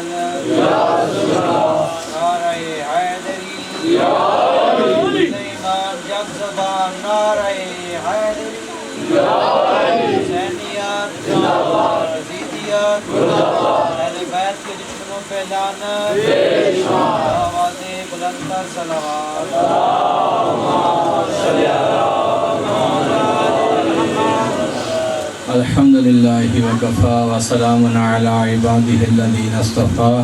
جلال نعرہ حیدری سلیمان جگ زبان نعرہ حیدری حسینیت یزیدیت اہل بیت کے دشمنوں پہ لعنت آواز بلند کر صلوات الحمدللہ وکفا وسلام علی عبادہ الذین اصطفیٰ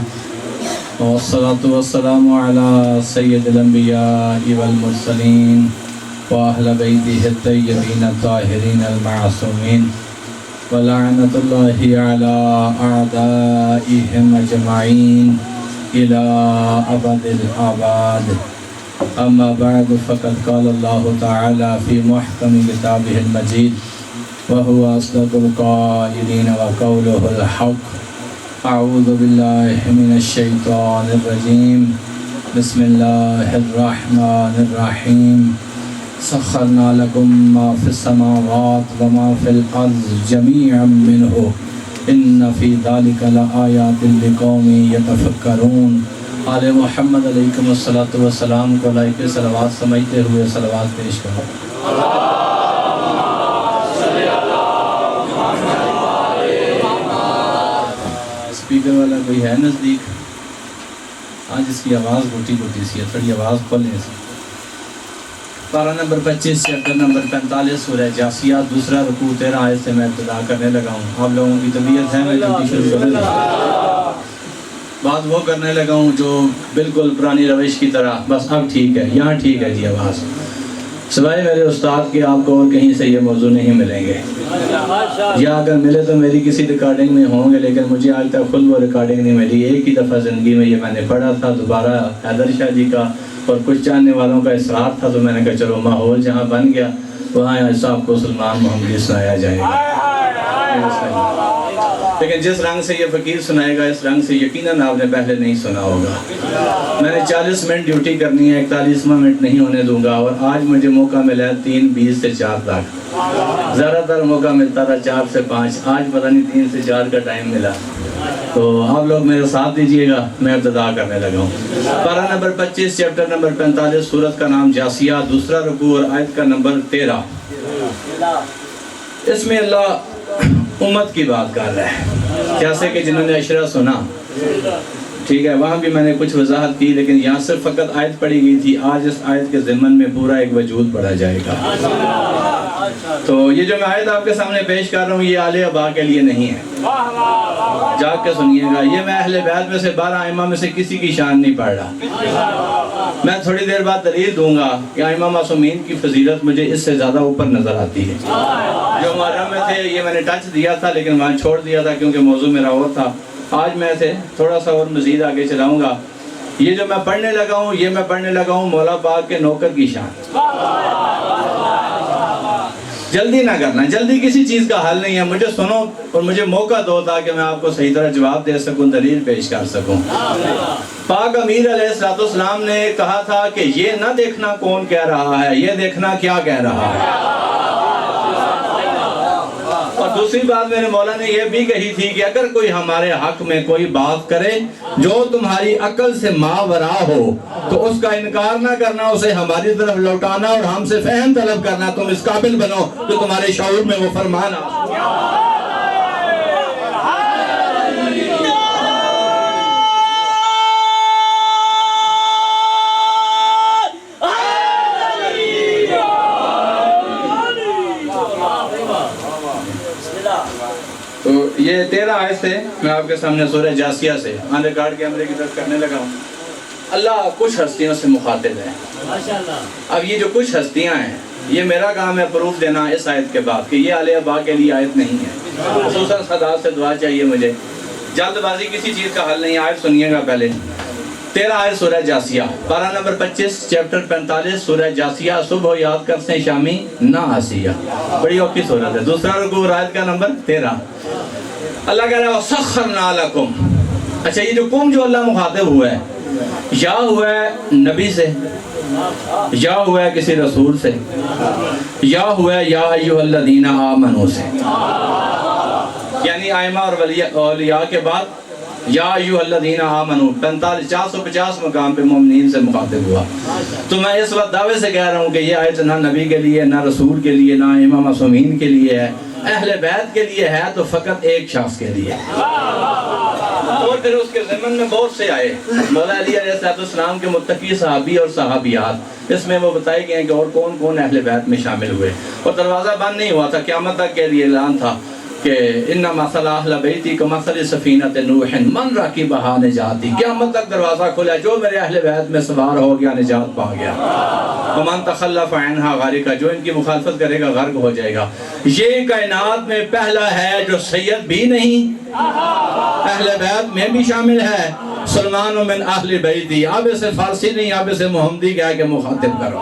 والصلاة والسلام علی سید الانبیاء والمرسلین وأہل بیتہ الطیبین الطاہرین المعصومین ولعنۃ اللہ علی اعدائہم اجمعین الی ابد الآباد اما بعد فقد قال اللہ تعالی فی محکم کتابہ المجید وهو أصدق القائلين وقوله الحق أعوذ بالله من الشيطان الرجيم بسم الله الرحمن الرحيم سخرنا لكم ما في السماوات وما في الأرض جميعا منه إن في ذلك لآيات لقوم يتفكرون آل محمد علیکم الصلاۃ والسلام کو لائق صلوات سمجھتے ہوئے صلوات پیش کرو۔ اسپیکر والا کوئی ہے نزدیک؟ آج اس کی آواز گھٹی گھٹی سی ہے، تھوڑی آواز کھولیں سی۔ پارہ نمبر 25 چیپٹر نمبر 45 سورہ جاسیہ دوسرا رکوع 13 آیت سے میں ابتدا کرنے لگا ہوں۔ آپ لوگوں کی طبیعت ہے میں جلدی شروع کر دوں۔ بات وہ کرنے لگا ہوں جو بالکل پرانی روش کی طرح، بس اب ٹھیک ہے، یہاں ٹھیک ہے جی آواز، سوائے میرے استاد کے آپ کو اور کہیں سے یہ موضوع نہیں ملیں گے، یا اگر ملے تو میری کسی ریکارڈنگ میں ہوں گے، لیکن مجھے آج تک خود وہ ریکارڈنگ نہیں ملی۔ ایک ہی دفعہ زندگی میں یہ میں نے پڑھا تھا، دوبارہ حیدر شاہ جی کا اور کچھ چاہنے والوں کا اصرار تھا، تو میں نے کہا چلو ماحول جہاں بن گیا وہاں آج صاحب کو سلمان محمدی سنایا جائے گا۔ لیکن جس رنگ سے یہ فقیر سنائے گا اس رنگ سے یقیناً آپ نے پہلے نہیں سنا ہوگا۔ میں نے 40 منٹ ڈیوٹی کرنی ہے، 41واں منٹ نہیں ہونے دوں گا، اور آج مجھے موقع ملا ہے 3:20 سے 4 تک۔ زیادہ تر موقع ملتا تھا 4 سے 5، آج پتہ نہیں 3 سے 4 کا ٹائم ملا، تو آپ لوگ میرا ساتھ دیجئے گا، میں ابتدا کرنے لگا ہوں۔ پارہ نمبر 25 چیپٹر نمبر 45 سورت کا نام جاسیہ دوسرا رکوع اور آیت کا نمبر 13۔ اس میں اللہ امت کی بات کر رہا ہے، جیسے کہ جنہوں نے عشرہ سنا، ٹھیک ہے، وہاں بھی میں نے کچھ وضاحت کی، لیکن یہاں صرف فقط آیت پڑھی گئی تھی۔ آج اس آیت کے ضمن میں پورا ایک وجود پڑھا جائے گا۔ تو یہ جو میں آیت آپ کے سامنے پیش کر رہا ہوں یہ آل ابا کے لیے نہیں ہے، جاگ کے سنیے گا۔ یہ میں اہل بیت میں سے 12 ائمہ میں سے کسی کی شان نہیں پڑھ رہا۔ میں تھوڑی دیر بعد دلیل دوں گا کہ ائمہ معصومین کی فضیلت مجھے اس سے زیادہ اوپر نظر آتی ہے۔ جو محرم میں تھے یہ میں نے ٹچ دیا تھا، لیکن وہاں چھوڑ دیا تھا کیونکہ موضوع میرا اور تھا۔ آج میں اسے تھوڑا سا اور مزید آگے چلاؤں گا۔ یہ جو میں پڑھنے لگا ہوں یہ میں پڑھنے لگا ہوں مولا پاک کے نوکر کی شان۔ جلدی نہ کرنا، جلدی کسی چیز کا حل نہیں ہے، مجھے سنو اور مجھے موقع دو تاکہ میں آپ کو صحیح طرح جواب دے سکوں، دلیل پیش کر سکوں۔ پاک امیر علیہ السلام نے کہا تھا کہ یہ نہ دیکھنا کون کہہ رہا ہے، یہ دیکھنا کیا کہہ رہا ہے۔ اور دوسری بات میرے مولا نے یہ بھی کہی تھی کہ اگر کوئی ہمارے حق میں کوئی بات کرے جو تمہاری عقل سے ماورا ہو تو اس کا انکار نہ کرنا، اسے ہماری طرف لوٹانا اور ہم سے فہم طلب کرنا، تم اس قابل بنو کہ تمہارے شعور میں وہ فرمان آ۔ تو یہ 13 آیت سے میں آپ کے سامنے سورہ جاسیہ سے آن ریکارڈ کیمرے کی طرف کرنے لگا ہوں۔ اللہ کچھ ہستیوں سے مخاطب ہے۔ اب یہ جو کچھ ہستیاں ہیں یہ میرا کام ہے پروف دینا اس آیت کے بعد کہ یہ آل ابا کے لیے آیت نہیں ہے۔ خصوصاً خدا سے دعا چاہیے مجھے، جلد بازی کسی چیز کا حل نہیں۔ آیت سنیے گا پہلے، 13 آیت سورہ جاسیہ، پارہ نمبر 25 چیپٹر 45 سورہ جاسیہ۔ صبح یاد کرتے شامی نہ آسیہ، بڑی اوکھی سورت ہے۔ دوسرا رکوع آیت کا نمبر 13۔ اللہ کہہ رہا ہے وَسَخَّرْنَا لَكُمْ۔ اچھا یہ جو کم جو اللہ مخاطب ہوا ہے، یا ہوا ہے نبی سے، یا ہوا ہے کسی رسول سے، یا ہوا ہے یا ایھا الذین آمنوا سے، یعنی ائمہ اور اولیاء کے بعد یا ایھا الذین آمنوا 450 مقام پہ مومنین سے مخاطب ہوا. تو میں اس وقت دعوے سے کہہ رہا ہوں کہ یہ آیت نہ نبی کے لیے، نہ رسول کے لیے، نہ امام معصومین کے لیے ہے، اہل بیت کے لیے ہے تو فقط ایک شخص کے لیے. اور پھر اس کے ضمن میں بہت سے آئے، مولا علی علیہ السلام کے متقی صحابی اور صحابیات، اس میں وہ بتائے گئے ہیں کہ اور کون کون اہل بیت میں شامل ہوئے. اور دروازہ بند نہیں ہوا تھا، قیامت تک کے لیے اعلان تھا کہ ان مثل اہل بیتی کمثل سفینۃ نوح من رکبھا نجاتی. قیامت تک دروازہ کھلا، جو میرے اہل بیت میں سوار ہو گیا نجات پا گیا. ومن تخلف عنہا غرق، جو ان کی مخالفت کرے گا غرق ہو جائے گا. یہ کائنات میں پہلا ہے جو سید بھی نہیں، اہل بیت میں بھی شامل ہے. سلمان من اہل بیتی، اب اسے فارسی نہیں، اب اسے محمدی کہہ کے مخاطب کرو.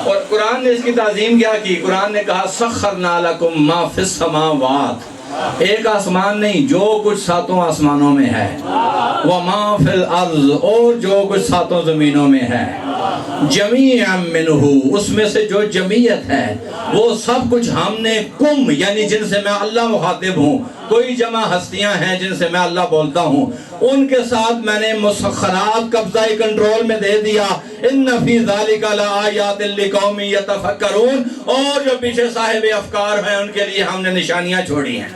اور قرآن نے اس کی تعظیم کیا کی؟ قرآن نے کہا سخرنا لکم ما فی السماوات، ایک آسمان نہیں، جو کچھ ساتوں آسمانوں میں ہے، وما فی الارض، اور جو کچھ ساتوں زمینوں میں ہے، جمیعا منہ، اس میں سے جو جمعیت ہے وہ سب کچھ ہم نے کم، یعنی جن سے میں اللہ مخاطب ہوں، کوئی جمع ہستیاں ہیں جن سے میں اللہ بولتا ہوں، ان کے ساتھ میں نے مسخرات قبضہ کنٹرول میں دے دیا. ان فی ذالک لآیات لقوم یتفکرون، اور جو پیچھے صاحب افکار ہیں ان کے لیے ہم نے نشانیاں چھوڑی ہیں.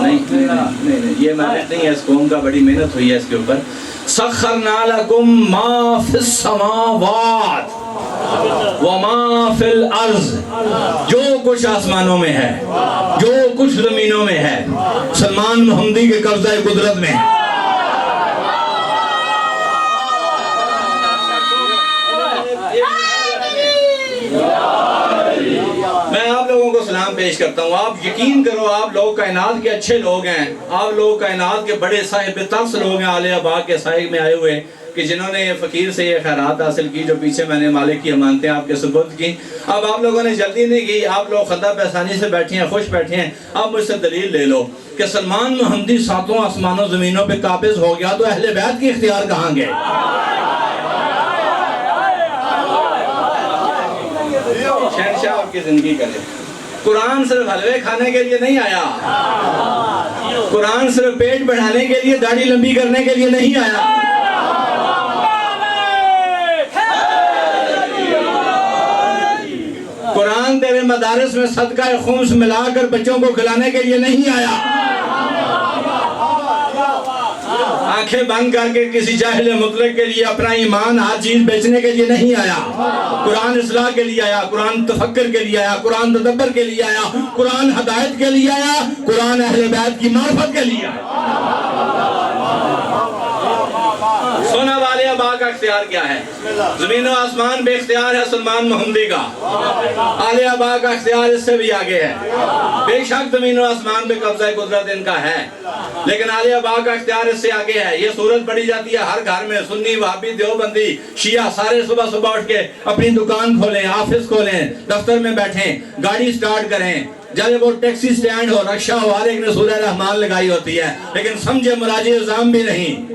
نہیں، یہ محنت نہیں ہے اس قوم کا، بڑی محنت ہوئی ہے اس کے اوپر. سخرنا لکم ما فی السماوات وما فی الارض، جو کچھ آسمانوں میں ہے، جو کچھ زمینوں میں ہے، سلمان محمدی کے قبضہ قدرت میں. میں آپ لوگوں کو سلام پیش کرتا ہوں. آپ یقین کرو، آپ لوگ کائنات کے اچھے لوگ ہیں، آپ لوگ کائنات کے بڑے صاحب طرز لوگ ہیں، عالیہ باغ کے سائے میں آئے ہوئے، کہ جنہوں نے فقیر سے یہ خیرات حاصل کی جو پیچھے میں نے مالک کی امانتیں آپ کے سپرد کی. اب آپ لوگوں نے جلدی نہیں کی، آپ لوگ خندہ پیسانی سے بیٹھے ہیں، خوش بیٹھے ہیں. اب مجھ سے دلیل لے لو کہ سلمان محمدی ساتوں آسمانوں زمینوں پہ قابض ہو گیا تو اہل بیت کی اختیار کہاں گئے؟ شہنشاہ آپ کی زندگی کرے. قرآن صرف حلوے کھانے کے لیے نہیں آیا، قرآن صرف پیٹ بڑھانے کے لیے، داڑھی لمبی کرنے کے لیے نہیں آیا. قرآن تیرے مدارس میں صدقہ خمس ملا کر بچوں کو کھلانے کے لیے نہیں آیا، آنکھیں بند کر کے کسی جاہل مطلق کے لیے اپنا ایمان ہر چیز بیچنے کے لیے نہیں آیا. قرآن اصلاح کے لیے آیا، قرآن تفکر کے لیے آیا، قرآن تدبر کے لیے آیا، قرآن ہدایت کے لیے آیا، قرآن اہل بیت کی معرفت کے لیے آیا. سونا والے باغ کا اختیار کیا ہے؟ زمین و آسمان بے اختیار ہے سلمان محمدی کا. عالیہ باغ کا اختیار اس سے بھی آگے ہے. بے شک زمین و آسمان پہ قبضہ قدرت ان کا ہے، لیکن عالیہ باغ کا اختیار اس سے آگے ہے. یہ صورت پڑھی جاتی ہے ہر گھر میں، سنی، وہابی، دیوبندی، شیعہ، سارے صبح صبح اٹھ کے اپنی دکان کھولیں، آفس کھولیں، دفتر میں بیٹھیں، گاڑی سٹارٹ کریں، جب وہ ٹیکسی سٹینڈ ہو، رکشہ ہو، ہر ایک نے سورہ رحمان لگائی ہوتی ہے، لیکن سمجھے مراجع اعظام بھی نہیں.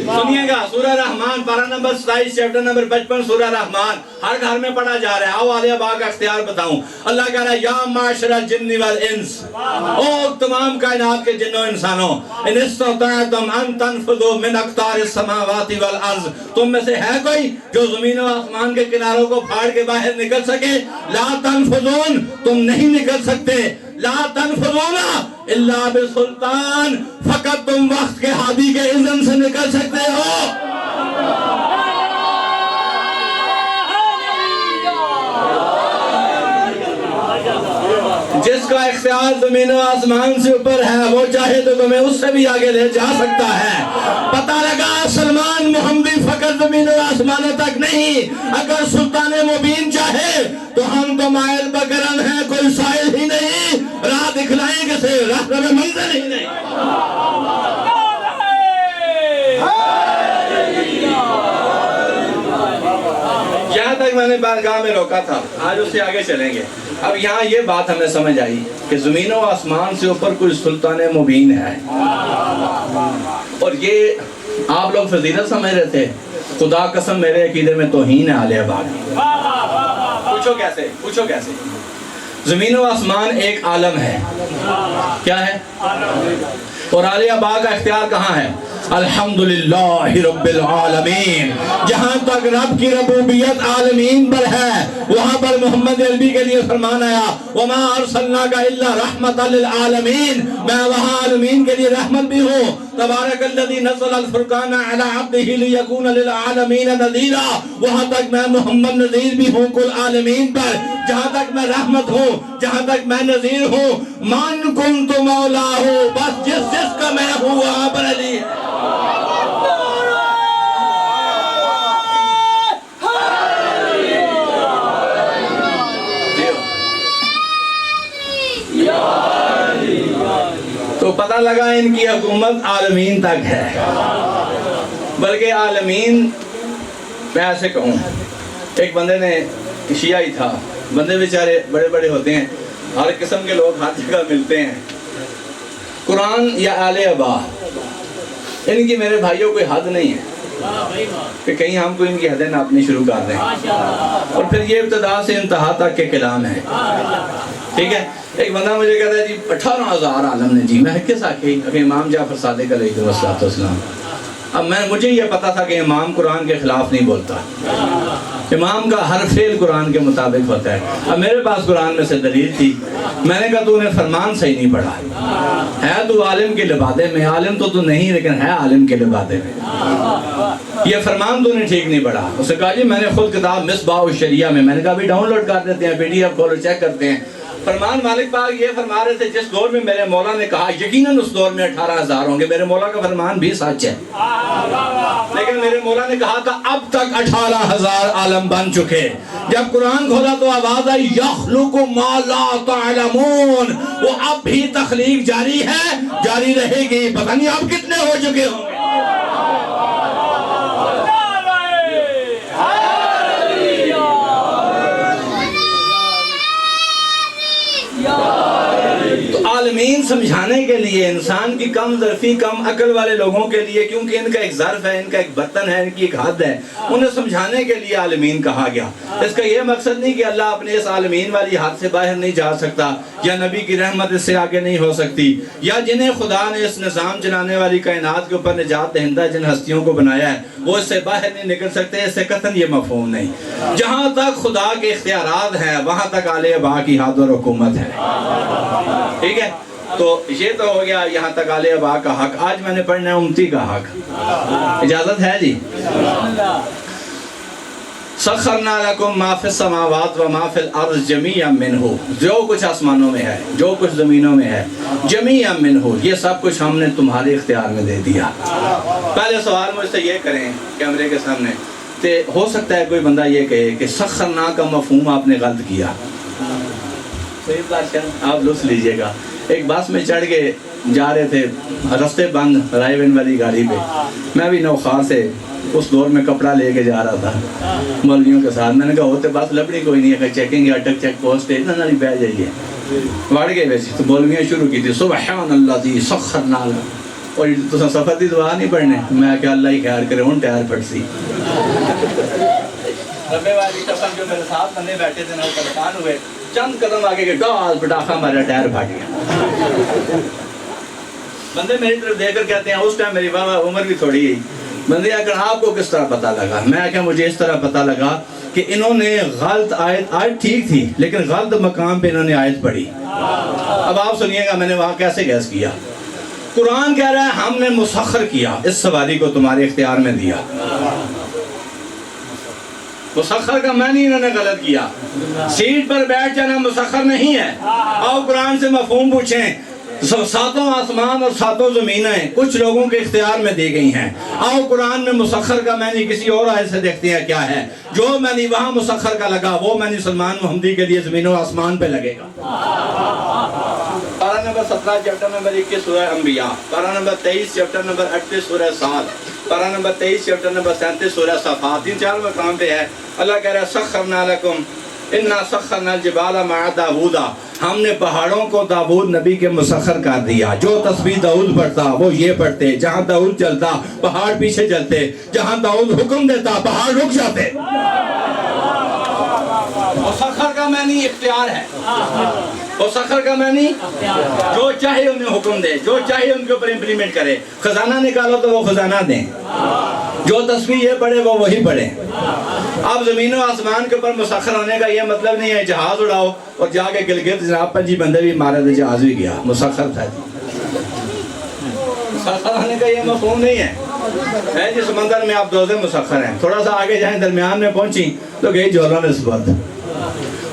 سنیے گا سورہ رحمان پارہ نمبر 27 چیپٹر نمبر 55 سورہ رحمان ہر گھر میں پڑھا جا رہا ہے. آؤ عالیہ باغ کا اختیار بتاؤں. اللہ کہہ رہا ہے یا معاشر الجن والانس، او تمام کائنات کے جنوں انسانوں، ان استطعتم ان تنفذوا من اقطار السماوات والارض، تم میں سے ہے کوئی جو زمین و آسمان کے کناروں کو پھاڑ کے باہر نکل سکے؟ لا تنفذون، تم نہیں نکل سکتے. لا تنفذون الا بسلطان، فقط تم وقت کے ہادی کے اذن سے نکل سکتے ہو. جس کا اختیار زمین و آسمان سے اوپر ہے وہ چاہے تو تمہیں اس سے بھی آگے لے جا سکتا ہے. پتہ لگا سلمان محمدی فقط زمین و آسمانوں تک نہیں، اگر سلطان مبین چاہے تو ہم تو مائل بکرم ہیں، کوئی سائل ہی نہیں، راہ دکھلائیں کسے، راہ میں منزل ہی نہیں. یہاں تک میں نے بارگاہ میں روکا تھا، آج اس سے آگے چلیں گے. اب یہاں یہ بات ہمیں سمجھ آئی کہ زمین و آسمان سے اوپر کوئی سلطان مبین ہے، اور یہ آپ لوگ فضیلت سمجھ رہے تھے. خدا قسم میرے عقیدے میں توہین ہے عالیہ باغ. پوچھو کیسے؟ پوچھو کیسے؟ زمین و آسمان ایک عالم ہے. کیا ہے؟ اور عالیہ با کا اختیار کہاں ہے؟ الحمدللہ رب العالمین. جہاں تک رب کی ربوبیت عالمین پر ہے وہاں پر محمد عربی کے لیے فرمان آیا وما ارسلناک الا رحمت للعالمین. میں وہاں عالمین کے لیے رحمت بھی ہوں. تبارک الذی نزل الفرقان علی عبدہ لیکون للعالمین نذیرا. وہاں تک میں محمد نذیر بھی ہوں کل عالمین پر. جہاں تک میں رحمت ہوں, جہاں تک میں نذیر ہوں. من کنت مولا ہوں, بس جس کا میں ہوں وہاں پر علی ہے. تو پتہ لگا ان کی حکومت عالمین تک ہے. بلکہ عالمین میں ایسے کہوں, ایک بندے نے شیعہ ہی تھا, بندے بیچارے بڑے بڑے ہوتے ہیں, ہر قسم کے لوگ ہر جگہ ملتے ہیں. قرآن یا آل ابا ان کی میرے بھائیوں کوئی حد نہیں ہے کہ کہیں ہم کو ان کی حدیں ناپنی شروع کر دیں. اور پھر یہ ابتدا سے انتہا تک کے کلام ہے. ٹھیک ہے. ایک بندہ مجھے کہتا ہے جی 18,000 عالم نے جی. میں کس آکھی کہ امام جعفر صادق علیہ السلام. اب مجھے یہ پتا تھا کہ امام قرآن کے خلاف نہیں بولتا, امام کا ہر فعل قرآن کے مطابق ہوتا ہے. اب میرے پاس قرآن میں سے دلیل تھی. میں نے کہا تو نے فرمان صحیح نہیں پڑھا ہے, تو عالم کے لبادے میں, عالم تو نہیں لیکن ہے عالم کے لبادے میں. یہ فرمان تو نے ٹھیک نہیں پڑھا. اس نے کہا جی میں نے خود کتاب مصباح الشریعہ میں نے کہا بھی ڈاؤن لوڈ کر دیتے ہیں, PDF کھولو چیک کرتے ہیں. فرمان مالک پاک یہ فرما رہے تھے جس دور میں میرے مولا نے کہا یقیناً اس دور میں 18,000 ہوں گے. میرے مولا کا فرمان بھی سچ ہے, لیکن میرے مولا نے کہا تھا اب تک 18,000 عالم بن چکے. جب قرآن کھولا تو آواز آئی یخلق ما لا تعلمون. وہ اب بھی تخلیق جاری ہے, جاری رہے گی. پتہ نہیں اب کتنے ہو چکے ہوں گے. عالمین سمجھانے کے لیے انسان کی کم ظرفی, کم عقل والے لوگوں کے لیے, کیونکہ ان کا ایک ظرف ہے, ان کا ایک برتن ہے, ان کی ایک حد ہے, انہیں سمجھانے کے لیے عالمین کہا گیا. اس کا یہ مقصد نہیں کہ اللہ اپنے اس عالمین والی حد سے باہر نہیں جا سکتا, یا نبی کی رحمت اس سے آگے نہیں ہو سکتی, یا جنہیں خدا نے اس نظام چلانے والی کائنات کے اوپر نجات دہندہ جن ہستیوں کو بنایا ہے وہ اس سے باہر نہیں نکل سکتے. اس سے قطعاً یہ مفہوم نہیں. جہاں تک خدا کے اختیارات ہیں وہاں تک آل ابا کی حد اور حکومت ہے. ٹھیک ہے. تو یہ تو ہو گیا یہاں تک آل ابا کا حق. آج میں نے پڑھنا ہے امتی کا حق. اجازت ہے جی؟ سخرنا لکم ما فی السماوات و ما فی الارض جمیعا منہ. جو کچھ آسمانوں میں ہے, جو کچھ زمینوں میں ہے, جمیعا منہ, یہ سب کچھ ہم نے تمہارے اختیار میں دے دیا. پہلے سوال مجھ سے یہ کریں کیمرے کے سامنے, کہ ہو سکتا ہے کوئی بندہ یہ کہے کہ سخرنا کا مفہوم آپ نے غلط کیا. آپ لطف لیجئے گا. ایک بس میں چڑھ کے جا رہے تھے, رستے بند, رائے ون والی گاڑی پہ. میں بھی نوخار سے اس دور میں کپڑا لے کے جا رہا تھا مولویوں کے ساتھ. میں نے کہا ہوتے بس لبڑی کوئی نہیں ہے, چیکنگ اٹک چیک پوسٹ اتنا نہیں بہ جائیے. وڑ گئے ویسے تو مولویاں شروع کی تھی سبحان اللہ دی سخرنا. اور تو سفر دی دعا نہیں پڑھنے. میں کہ اللہ ہی خیر کرے ہوں ٹائر پھٹ سی. ربے والی قسم جو میرے ساتھ بندے بیٹھے تھے نا وہ پریشان ہوئے, چند قدم آگے کے ڈال پٹاخہ مارا, ٹائر پھٹ گیا. بندے میری طرف دیکھ کر کہتے ہیں, اس ٹائم میری بابا عمر بھی تھوڑی ہے, بندے آ کر آپ کو کس طرح پتہ لگا؟ میں کہا مجھے اس طرح پتہ لگا کہ انہوں نے غلط آیت ٹھیک تھی لیکن غلط مقام پہ انہوں نے آیت پڑھی. اب آپ سنیے گا میں نے وہاں کیسے گیس کیا. قرآن کہہ رہا ہے ہم نے مسخر کیا, اس سواری کو تمہارے اختیار میں دیا. مسخر کا معنی انہوں نے غلط کیا. سیٹ پر بیٹھ جانا مسخر نہیں ہے. آؤ قرآن سے مفہوم پوچھیں. ساتوں آسمان اور ساتوں زمینیں کچھ لوگوں کے اختیار میں دی گئی ہیں. آؤ قرآن میں مسخر کا معنی کسی اور آیت سے دیکھتے ہیں کیا ہے. جو معنی وہاں مسخر کا لگا وہ معنی سلمان محمدی کے لیے زمین و آسمان پہ لگے گا. پارہ نمبر 17 چیپٹر نمبر 21 سورہ انبیاء, پارہ نمبر 23 چیپٹر نمبر 38 سورہ سعد, پارہ نمبر 23 چیپٹر نمبر 37 سورہ صفات. تین چار مقام پہ ہے. اللہ کہہ رہا ہے سخرنا لکم انا سخرنا الجبال مع داود. ہم نے پہاڑوں کو داود نبی کے مسخر کر دیا. جو تسبیح داود پڑھتا وہ یہ پڑھتے, جہاں داود چلتا پہاڑ پیچھے چلتے, جہاں داود حکم دیتا پہاڑ رک جاتے. سخر کا معنی اختیار ہے، اور سخر کا معنی جو چاہے انہیں حکم دے، جو چاہے ان کے اوپر امپلیمنٹ کرے. خزانہ نکالو تو وہ خزانہ دیں، جو تسبیح یہ پڑھے وہ وہی پڑھے. اب زمین و آسمان کے اوپر مسخر ہونے کا یہ مطلب نہیں ہے جہاز اڑاؤ اور جا کے گلگت جناب 5 بندے بھی مارے تو جہاز بھی گیا. مسخر تھا جی، مسخر ہونے کا یہ مفہوم نہیں ہے جی سمندر میں آپ دوزے مسخر ہیں، تھوڑا سا آگے جائیں درمیان میں پہنچی تو گئی جھولا نسبت.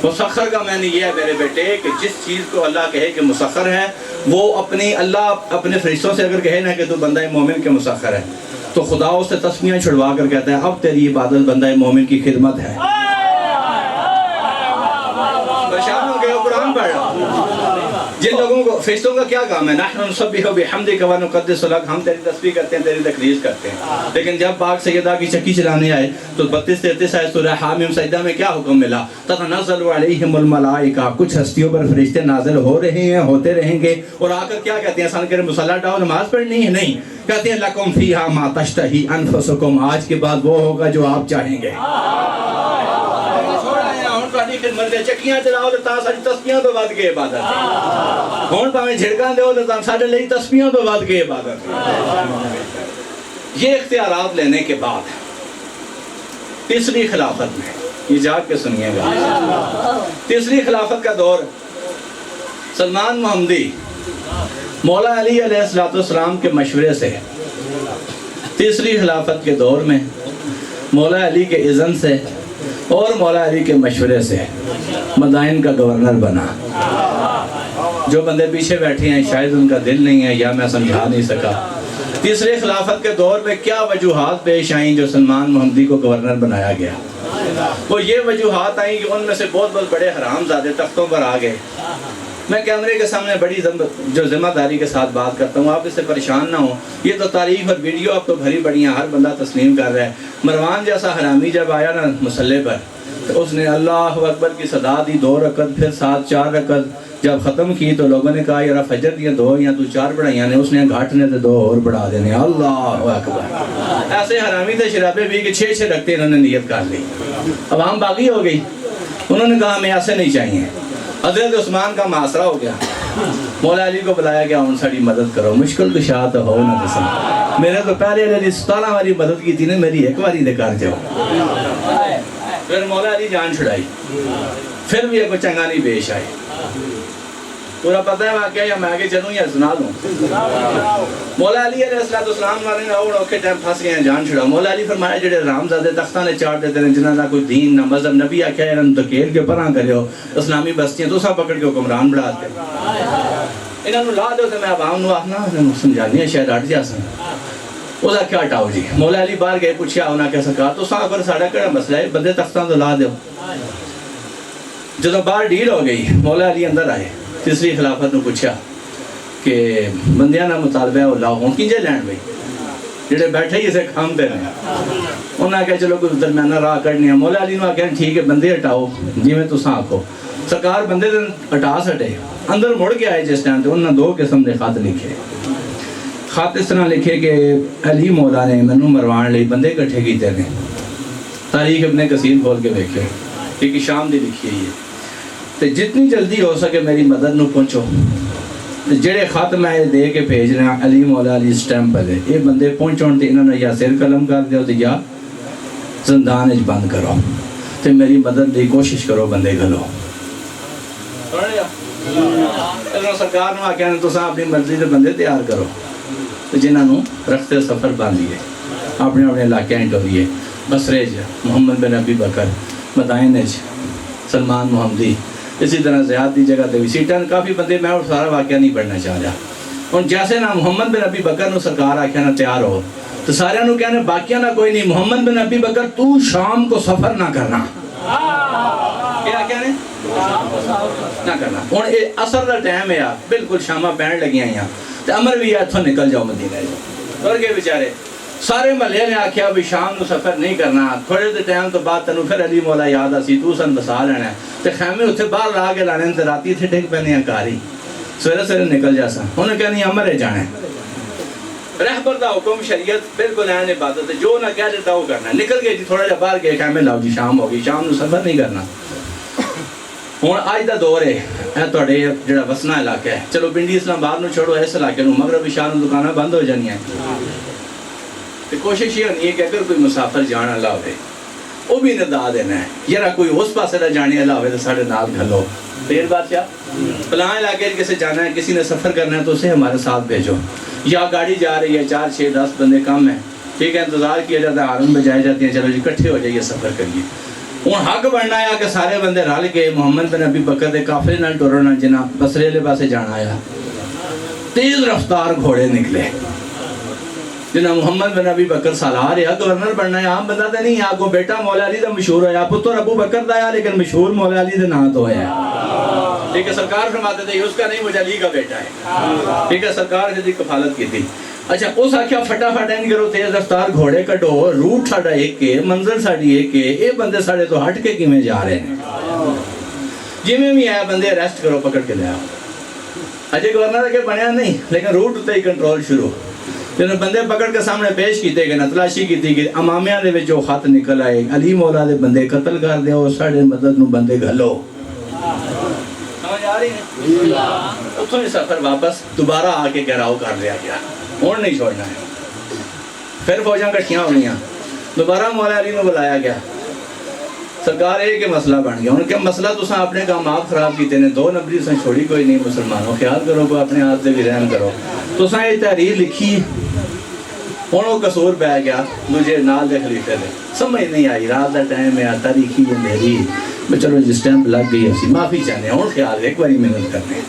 مسخر کا معنی یہ ہے میرے بیٹے کہ جس چیز کو اللہ کہے کہ مسخر ہے، وہ اللہ اپنے فرشتوں سے اگر کہے نا کہ تو بندہ مومن کے مسخر ہے، تو خدا اس سے تسبیحیں چھڑوا کر کہتا ہے اب تیری عبادت بندہ مومن کی خدمت ہے. پریشان ہو گئے ہو، قرآن پڑھ رہا. جن لوگوں کو فرشتوں کا کیا کام ہے، نحن نسبح بحمدک ونقدس لک، ہم تیری تسبیح کرتے ہیں، تیری تقدیس کرتے ہیں. لیکن جب پاک سیدہ کی چکی چلانے آئے تو 32-33 آیت سورہ حامیم سجدہ میں کیا حکم ملا؟ تتنزل علیہم الملائکہ، کچھ ہستیوں پر فرشتے نازل ہو رہے ہیں، ہوتے رہیں گے، اور آ کر کیا کہتے ہیں؟ سن کر مصلی ڈاؤ نماز پڑھنی ہے؟ نہیں، کہتے ہیں لکم فیہا ما تشتہی انفسکم، آج کے بعد وہ ہوگا جو آپ چاہیں گے. چکیاں چلاؤ تو ساری تسبیحاں تو ود کے عبادت، ہون پاویں جھڑکاں دیو تو ساڈے لئی تسبیحاں تو ود کے عبادت. یہ اختیارات لینے کے بعد تیسری خلافت میں، یہ جاگ کے سنیے گا، تیسری خلافت کا دور سلمان محمدی مولا علی علیہ السلام کے مشورے سے تیسری خلافت کے دور میں مولا علی کے اذن سے اور مولا علی کے مشورے سے مدائن کا گورنر بنا. جو بندے پیچھے بیٹھے ہیں شاید ان کا دل نہیں ہے یا میں سمجھا نہیں سکا. تیسرے خلافت کے دور میں کیا وجوہات پیش آئیں جو سلمان محمدی کو گورنر بنایا گیا؟ وہ یہ وجوہات آئیں کہ ان میں سے بہت بہت بڑے حرام زادے تختوں پر آ گئے. میں کیمرے کے سامنے بڑی جو ذمہ داری کے ساتھ بات کرتا ہوں، آپ اس سے پریشان نہ ہوں. یہ تو تاریخ اور ویڈیو اب تو بھری پڑی ہیں، ہر بندہ تسلیم کر رہا ہے. مروان جیسا حرامی جب آیا نا مسلح پر تو اس نے اللہ اکبر کی صدا دی 2 رکعت، پھر 4 رکعت جب ختم کی تو لوگوں نے کہا یار فجر دیا 2 یا تو 4 پڑھائیاں نے، اس نے گھاٹنے سے 2 اور بڑھا دینے. اللہ اکبر. ایسے حرامی تھے شرابے بھی کہ 6 رکھتے انہوں نے نیت کر لی. عوام باغی ہو گئی، انہوں نے کہا ہمیں ایسے نہیں چاہیے. حضرت عثمان کا محاصرہ ہو گیا، مولا علی کو بلایا گیا، ان ساری مدد کرو، مشکل کشا تو ہو نہ دسن. میں نے تو پہلے علی 17 والی مدد کی تھی نا، میری ایک باری دے کر جاؤ. پھر مولا علی جان چھڑائی، پھر بھی کوئی چنگا نہیں پیش آئی. پورا پتہ ہے واقعہ یا میں آگے چلوں یا سنا دوں؟ مولا علی علیہ السلام والے نے اوکے ٹائم پھنس گئے ہیں، جان چھڑاؤ. مولا علی فرمایا جڑے رامزادے تختاں نے چاٹ دیتے ہیں جنہاں دا کوئی دین نہ مذہب، نبی آکھیا انہاں نوں دھکیل کے پراں کریو، اسلامی بستیاں تو سب پکڑ کے حکمران بنا دے، انہاں نوں لا دیو. تے میں عوام نوں آخنا سمجھانی شاید ہٹ جاسن. اس کا کیا ہٹاؤ جی. مولا علی باہر گئے، پوچھا انہاں کہ سرکار تو سا پر ساڈا کیڑا مسئلہ ہے، بندے تختاں تو لا دیو. جدو باہر ڈیل ہو گئی مولا علی اندر آئے، تیسری خلافت نے پوچھا کہ بندیاں نہ مطالبہ ہے وہ لاؤ ہوں کنجے لین بھائی جڑے بیٹھے ہی اسے کھام دے رہے ہیں. انہوں نے کہا چلو کچھ درمیانہ راہ کڑنی ہے. مولا علی نے کہا ٹھیک ہے بندے ہٹاؤ جی میں تساں آکھو. سرکار بندے ہٹا سٹے، اندر مڑ کے آئے جس ٹائم تے انہوں نے 2 قسم دے خط لکھے. خط اس طرح لکھے کہ علی مولا نے مینوں مروان لئی بندے اکٹھے کیتے نے. تاریخ ابن کثیر کھول کے دیکھے، کیونکہ شام دی لکھی ہے یہ. تے جتنی جلدی ہو سکے میری مدد نو پہنچو. جڑے خط میں دے کے بھیج رہے ہیں علی مولا علی سٹیمپ پہ یہ بندے پہنچون تے انہوں نے یا سر قلم کر دیو تے یا زندان وچ بند کرو تے میری مدد دی کوشش کرو بندے گلو. سرکار نے آخیا تساں اپنی مرضی دے بندے تیار کرو جنہاں نوں رختے سفر باندھیے اپنے اپنے علاقے ٹوریے. بصرے محمد بن ابی بکر، مدائن سلمان محمدی، اسی طرح زیاد دی جگہ تے بھی سیٹن کافی بندے. میں سارا واقعہ نہیں پڑھنا چاہ رہا. ہوں جیسے نا محمد بن ابی بکر نو سرکار آخیا نا تیار ہو تو سارے نو کہنے باقیہ نہ کوئی نہیں، محمد بن ابی بکر تو شام کو سفر نہ کرنا. کیا کہنے نہ کرنا. ہوں یہ اثر کا ٹائم ہے، بالکل شامہ پہن لگی ہیں تے امر بھی اتھوں نکل جاؤ مدینہ جاؤ. اور گئے بیچارے سارے محلے نے آخیا بھی شام کو سفر نہیں کرنا. تھوڑے دے ٹائم تو بعد تینوں پھر علی مولا یاد آسی تو سن بسا لینا ہے تے خیمے اتنے باہر لا کے لانے تے راتی اتنے ٹک پینے کاری سویرے سویرے نکل جا سا. انہیں کہنی امر ہے جانا ہے. رہبر دا حکم شریعت بالکل این عبادت ہے، جو نہ کہہ دیتا وہ کرنا ہے. نکل گئے جی تھوڑا جا باہر گئے خیمے لاؤ جی شام ہو گئی، شام کو سفر نہیں کرنا. ہوں اج کا دور ہے یہ تھوڑے جڑا وسنا علاقہ ہے، چلو پنڈی اسلام آباد نو چھوڑو، اس علاقے نو مغربی شہر نو دکاناں بند ہو جانیاں، تے کوشش یہ ہونی ہے کہ اگر کوئی مسافر جان والا ہوئے وہ بھی ندا دینا ہے، یار کوئی اس پاسے دا جانے والا ہوئے تو ساڑھے نال گھلو، دیر بادشاہ فلاں علاقے کسی جانا ہے، کسی نے سفر کرنا ہے تو اسے ہمارے ساتھ بھیجو، یا گاڑی جا رہی ہے 4 6 10 بندے کم ہیں، ٹھیک ہے، انتظار کیا جاتا ہے، ہارن بجائے جاتی ہیں، چلو جی کٹھے ہو جائیے سفر کریے۔ ہوں حق بننا ہے کہ سارے بندے رل کے محمد بن ابی بکر دے قافلے نال ٹرنا، جنہ بصرے والے پاسے جانا ہے، تیز رفتار گھوڑے نکلے، جنہ محمد بن ابی بکر سالار ہے، گورنر بننا ہے، عام بندہ تے نہیں، آپ کو بیٹا مولا علی دا مشہور ہویا، پتر ابو بکر دا ہے لیکن مشہور مولا علی دے نام تو ہے، ٹھیک ہے، سرکار فرماتے تھے اس کا نہیں، مجھے علی کا بیٹا ہے، ٹھیک ہے، سرکار نے کفالت کی تھی۔ اچھا اس آکھیا فٹافٹ اینج کرو، تیز رفتار گھوڑے کٹو، روٹ ساڑا ایک کے، منزل ساڑی ایک کے، اے بندے ساڑے تو ہٹ کے کیویں جا رہے ہیں، جی میں بھی آیا بندے اریسٹ کرو، پکڑ کے لے آؤ۔ اجے گورنر کے بنیا نہیں لیکن روٹ تے ہی کنٹرول شروع، جنہوں بندے پکڑ کے سامنے پیش کیتے گئے، تلاشی کیتی گئی، امامیاں دے وچ جو خط نکل آئے، علی مولا دے بندے قتل کر دیو، ساڑے مدد نو بندے گھلو، سمجھ آ رہی ہے؟ اتھوں ہی سفر واپس دوبارہ آ کے گھیراؤ کر لیا گیا، ہون نہیں چھوڑنا ہے، پھر فوجاں کٹھیاں ہو گئیاں، دوبارہ مولا علی نو بلایا گیا، سرکار ایک کے مسئلہ بن گیا، انہوں کہ مسئلہ تو ساں اپنے کام آپ خراب کیتے نے، 2 نمبری ساں چھوڑی کوئی نہیں، مسلمانوں خیال کرو کو اپنے ہاتھ سے بھی رحم کرو، تو ساں یہ تحریر لکھی، انہوں قصور پہ گیا مجھے نال دے خلیفے دے، سمجھ نہیں آئی، رات دا ٹائم ہے، تاریخی اندھیری، میں چلو جس ٹائم پہ لگ گئی اسی معافی چاہنے، ہوں خیال ایک باری محنت کرنے،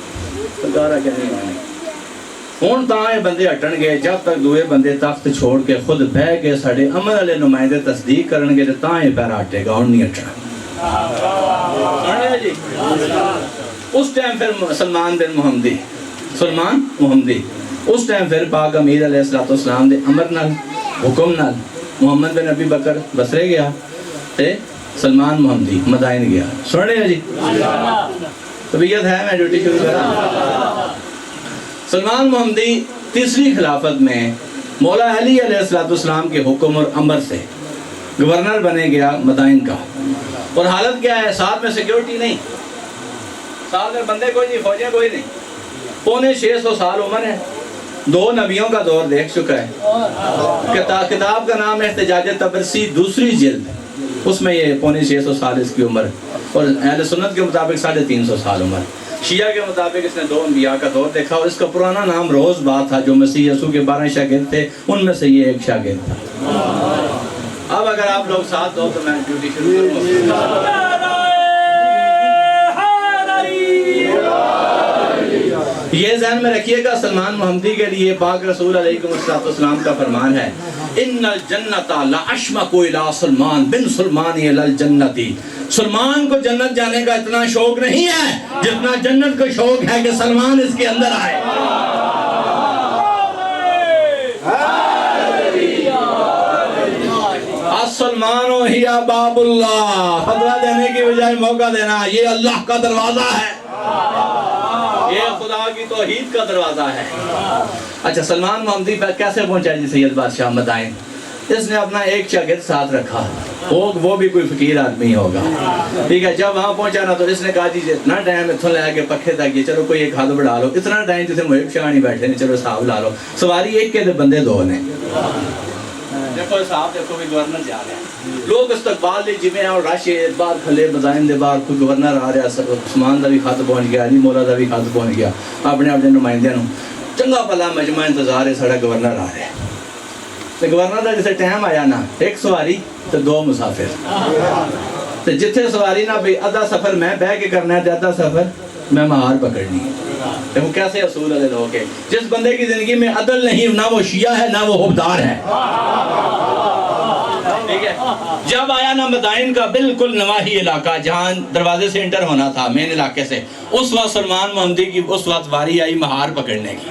سرکارہ کہنے مانے، ہوں تاں بندے ہٹن گئے، جب تک دوئے بندے تخت چھوڑ کے خود بہ کے ساڑھے عمل والے نمائندے تصدیق کرن گے تاں یہ پیر ہٹے گا، ہوں نہیں ہٹنا۔ سننے جی اس ٹائم پھر سلمان محمدی اس ٹائم پھر پاک امیر علیہ السلام دے امر نال حکم نال محمد بن ابی بکر بصرے گیا تے سلمان محمدی مدائن گیا، سننے جی طبیعت ہے، میں ڈیوٹی شروع کرا۔ سلمان محمدی تیسری خلافت میں مولا علی علیہ السلام کے حکم اور امر سے گورنر بنے گیا مدائن کا، اور حالت کیا ہے، ساتھ میں سیکیورٹی نہیں، ساتھ میں بندے کوئی نہیں، فوجیں کوئی نہیں، 650 سال عمر ہے، 2 نبیوں کا دور دیکھ چکا ہے، کتاب کا نام ہے احتجاج تبرسی 2 جلد، اس میں یہ 650 سال اس کی عمر، اور اہل سنت کے مطابق 350 سال عمر، شیعہ کے مطابق اس نے 2 انبیاء کا دور دیکھا، اور اس کا پرانا نام روز بات تھا، جو مسیح یسوع کے 12 شاگرد تھے ان میں سے یہ ایک شاگرد تھا۔ اب اگر آپ لوگ ساتھ دو تو میں ڈیوٹی شروع کروں۔ یہ ذہن میں رکھیے گا، سلمان محمدی کے لیے پاک رسول علیہ السلام کا فرمان ہے، ان الجنت لاشمق الی سلمان بن سلمان الی الجنت، سلمان کو جنت جانے کا اتنا شوق نہیں ہے جتنا جنت کو شوق ہے کہ سلمان اس کے اندر آئے۔ السلمان ہی باب اللہ، فتویٰ دینے کی بجائے موقع دینا، یہ اللہ کا دروازہ ہے، یہ خدا کی توحید کا دروازہ ہے۔ اچھا سلمان محمدی پر کیسے پہنچا جی سید بادشاہ مدائن؟ اس نے اپنا ایک شاگرد ساتھ رکھا، وہ بھی کوئی فقیر آدمی ہوگا، ٹھیک ہے، جب وہاں پہنچا نا تو اس نے کہا جی اتنا ٹائم اتھوں لے کے پکھے تک، یہ چلو کوئی ایک ہاتھ بڑھا لو، اتنا ٹائم جسے محب شاہ نہیں بیٹھے نہیں، چلو صاحب لا لو، سواری ایک کے دے بندے 2 نے، دیکھو صاحب دیکھو بھی گورنر جا رہے ہیں، لوگ استقبال لے جمعے اور راشی بار کھلے مدائن دے بار کوئی گورنر آ رہا، عثمان دا بھی خط پہنچ گیا، علی مولا دا بھی خط پہنچ گیا، اپنے نمائندے نو چنگا پلا مجمع انتظار ہے، ساڑا گورنر آ رہا ہے، تو گورنر دا جسے ٹائم آیا نا، ایک سواری تو 2 مسافر، تو جتھے سواری نا بھی آدھا سفر میں بہ کے کرنا ہے، آدھا سفر میں مہار پکڑنی ہے، دیکھو کیسے اصول والے لوگ ہیں، جس بندے کی زندگی میں عدل نہیں، نہ وہ شیعہ ہے نہ وہ حبدار ہے، ٹھیک ہے، جب آیا نا مدائن کا بالکل نواحی علاقہ جہاں دروازے سے انٹر ہونا تھا مین علاقے سے، اس وقت سلمان محمدی کی اس وقت واری آئی مہار پکڑنے کی،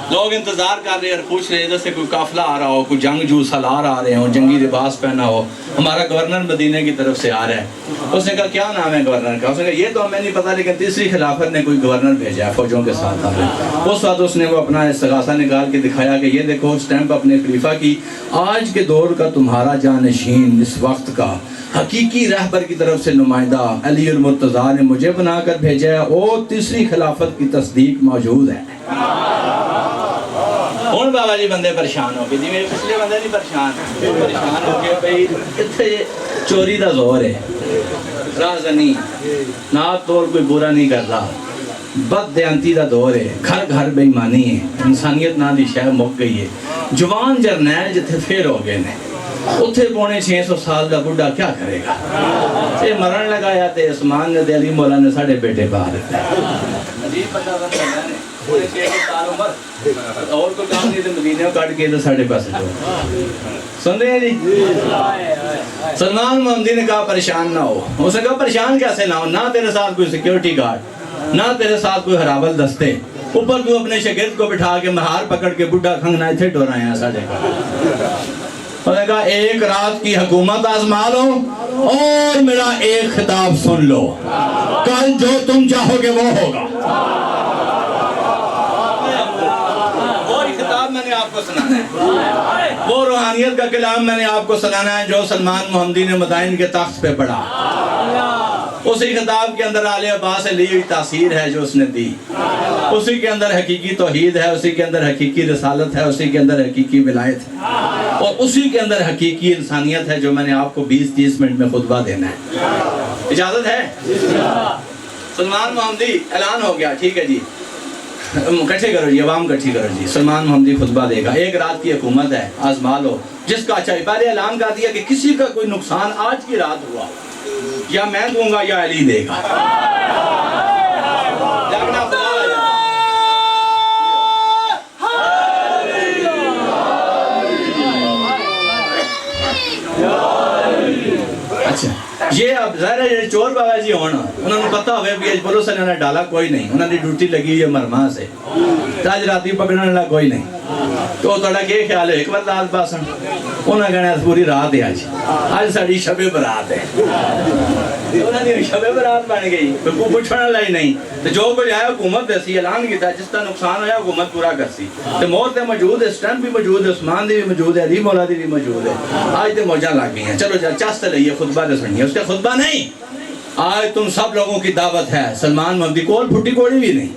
لوگ انتظار کر رہے اور پوچھ رہے ادھر سے کوئی قافلہ آ رہا ہو، کوئی جنگجو سالار آ رہے ہوں، جنگی لباس پہنا ہو، ہمارا گورنر مدینے کی طرف سے آ رہا ہے۔ اس نے کہا کیا نام ہے گورنر کا؟ اس نے کہا یہ تو ہمیں نہیں پتا، لیکن تیسری خلافت نے کوئی گورنر بھیجا ہے فوجوں کے ساتھ آ رہے ہیں۔ اس وقت اس نے وہ اپنا استغاثہ نکال کے دکھایا کہ یہ دیکھو اسٹیمپ اپنے خلیفہ کی، آج کے دور کا تمہارا جانشین اس وقت کا حقیقی رہبر کی طرف سے نمائندہ علی المرتضیٰ نے مجھے بنا کر بھیجا ہے، اور تیسری خلافت کی تصدیق موجود ہے۔ ہوں بابا جی بندے پریشان ہو گئے جی، میرے پچھلے بندے نہیں پریشان ہو گئے بھائی اتنے چوری دا زور ہے، رازنی نات طور کوئی برا نہیں کرتا، بد دیانتی دا دور ہے، گھر گھر بے ایمانی ہے، انسانیت نہ دی شے مک گئی ہے۔ جوان جرنیل جتھے پھر ہو گئے نے، اتھے پونے 600 سال دا بڑھا کیا کرے گا؟ یہ مرن لگایا تے عثمان نے علی مولا نے ساڑھے بیٹے باہر دیتا ہے۔ عجیب بندہ بندہ ہے، پورے 600 سال عمر، اور کوئی کام نہیں، تو مدینہ کاٹ کے تو ساڑھے پاس جو سن رہے ہیں جی۔ سلمان محمدی نے کہا پریشان نہ ہو، اس نے کہا پریشان کیسے نہ ہو، نہ تیرے ساتھ کوئی سیکیورٹی گارڈ، نہ تیرے ساتھ کوئی ہراول دستے، اوپر تو اپنے شاگرد کو بٹھا کے مہار پکڑ کے بڈھا کھنگنا تھے ڈورائے ہیں ساڑھے کا۔ انہوں نے کہا ایک رات کی حکومت آزما لو اور میرا ایک خطاب سن لو، کل جو تم چاہو گے وہ ہوگا۔ وہی خطاب میں نے آپ کو سنانا ہے، وہ روحانیت کا کلام میں نے آپ کو سنانا ہے جو سلمان محمدی نے مدائن کے تخت پہ پڑھا۔ اسی خطاب کے اندر آل عباس سے لی ہوئی تاثیر ہے جو اس نے دی، اسی کے اندر حقیقی توحید ہے، اسی کے اندر حقیقی رسالت ہے، اسی کے اندر حقیقی ولایت ہے، اور اسی کے اندر حقیقی انسانیت ہے جو میں نے آپ کو 20-30 منٹ میں خطبہ دینا ہے۔ اجازت ہے؟ سلمان محمدی اعلان ہو گیا، ٹھیک ہے جی، کٹھے کرو جی، عوام کٹھی کرو جی، سلمان محمدی خطبہ دے گا، ایک رات کی حکومت ہے، آزما لو جس کا چاہیے۔ پہلے اعلان کر دیا کہ کسی کا کوئی نقصان آج کی رات ہوا یا میں دوں گا یا علی دے گا۔ اچھا یہ اب ظاہر ہے چور بابا جی ہونا، انہوں نے پتا ہوئے بھی پولیس نے ڈالا کوئی نہیں، انہوں نے ڈیوٹی لگی ہے مرما سے، آج راتی پکڑنے والا کوئی نہیں، تو تھوڑا کیا خیال ہے ایک بار رات پاسن انہوں نے کہنا پوری رات ہے، آج ساڑی شب برات ہے، انہوں نے شب برات بن گئی، کوئی پوچھنے والا ہی نہیں، تو جو کوئی آیا حکومت ایسی اعلان کیتا جس کا نقصان ہویا حکومت پورا کرسی، تو موت موجود ہے، اسٹمپ بھی موجود ہے، عثمان دی بھی موجود ہے، علی مولا دی بھی موجود ہے، آج تو موجاں لگ گئی ہیں۔ چلو چاست لئیے خطبہ دے سنیے، اس کا خطبہ نہیں، آج تم سب لوگوں کی دعوت ہے، سلمان محمدی کول پھٹی کوڑی بھی نہیں،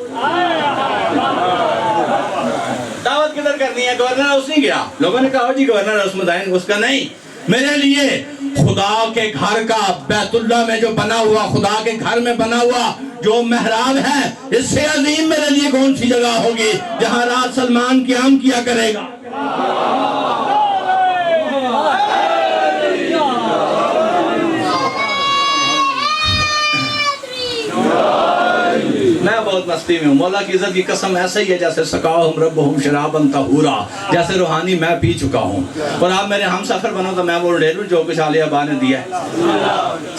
دعوت کدھر کرنی ہے؟ گورنر ہاؤس نہیں گیا، لوگوں نے کہا جی گورنر ہاؤس مدائن، اس کا نہیں، میرے لیے خدا کے گھر کا بیت اللہ میں جو بنا ہوا، خدا کے گھر میں بنا ہوا جو محراب ہے، اس سے عظیم میرے لیے کون سی جگہ ہوگی جہاں رات سلمان قیام کیا کرے گا۔ میں بہت مستی میں ہوں، مولا کی عزت کی قسم ایسا ہی ہے جیسے سقاہم ربہم شرابا طہورا، جیسے روحانی میں پی چکا ہوں، اور آپ میرے ہم سفر بنو تو میں وہ ڈیروں جو کچھ علی ابا نے دیا ہے۔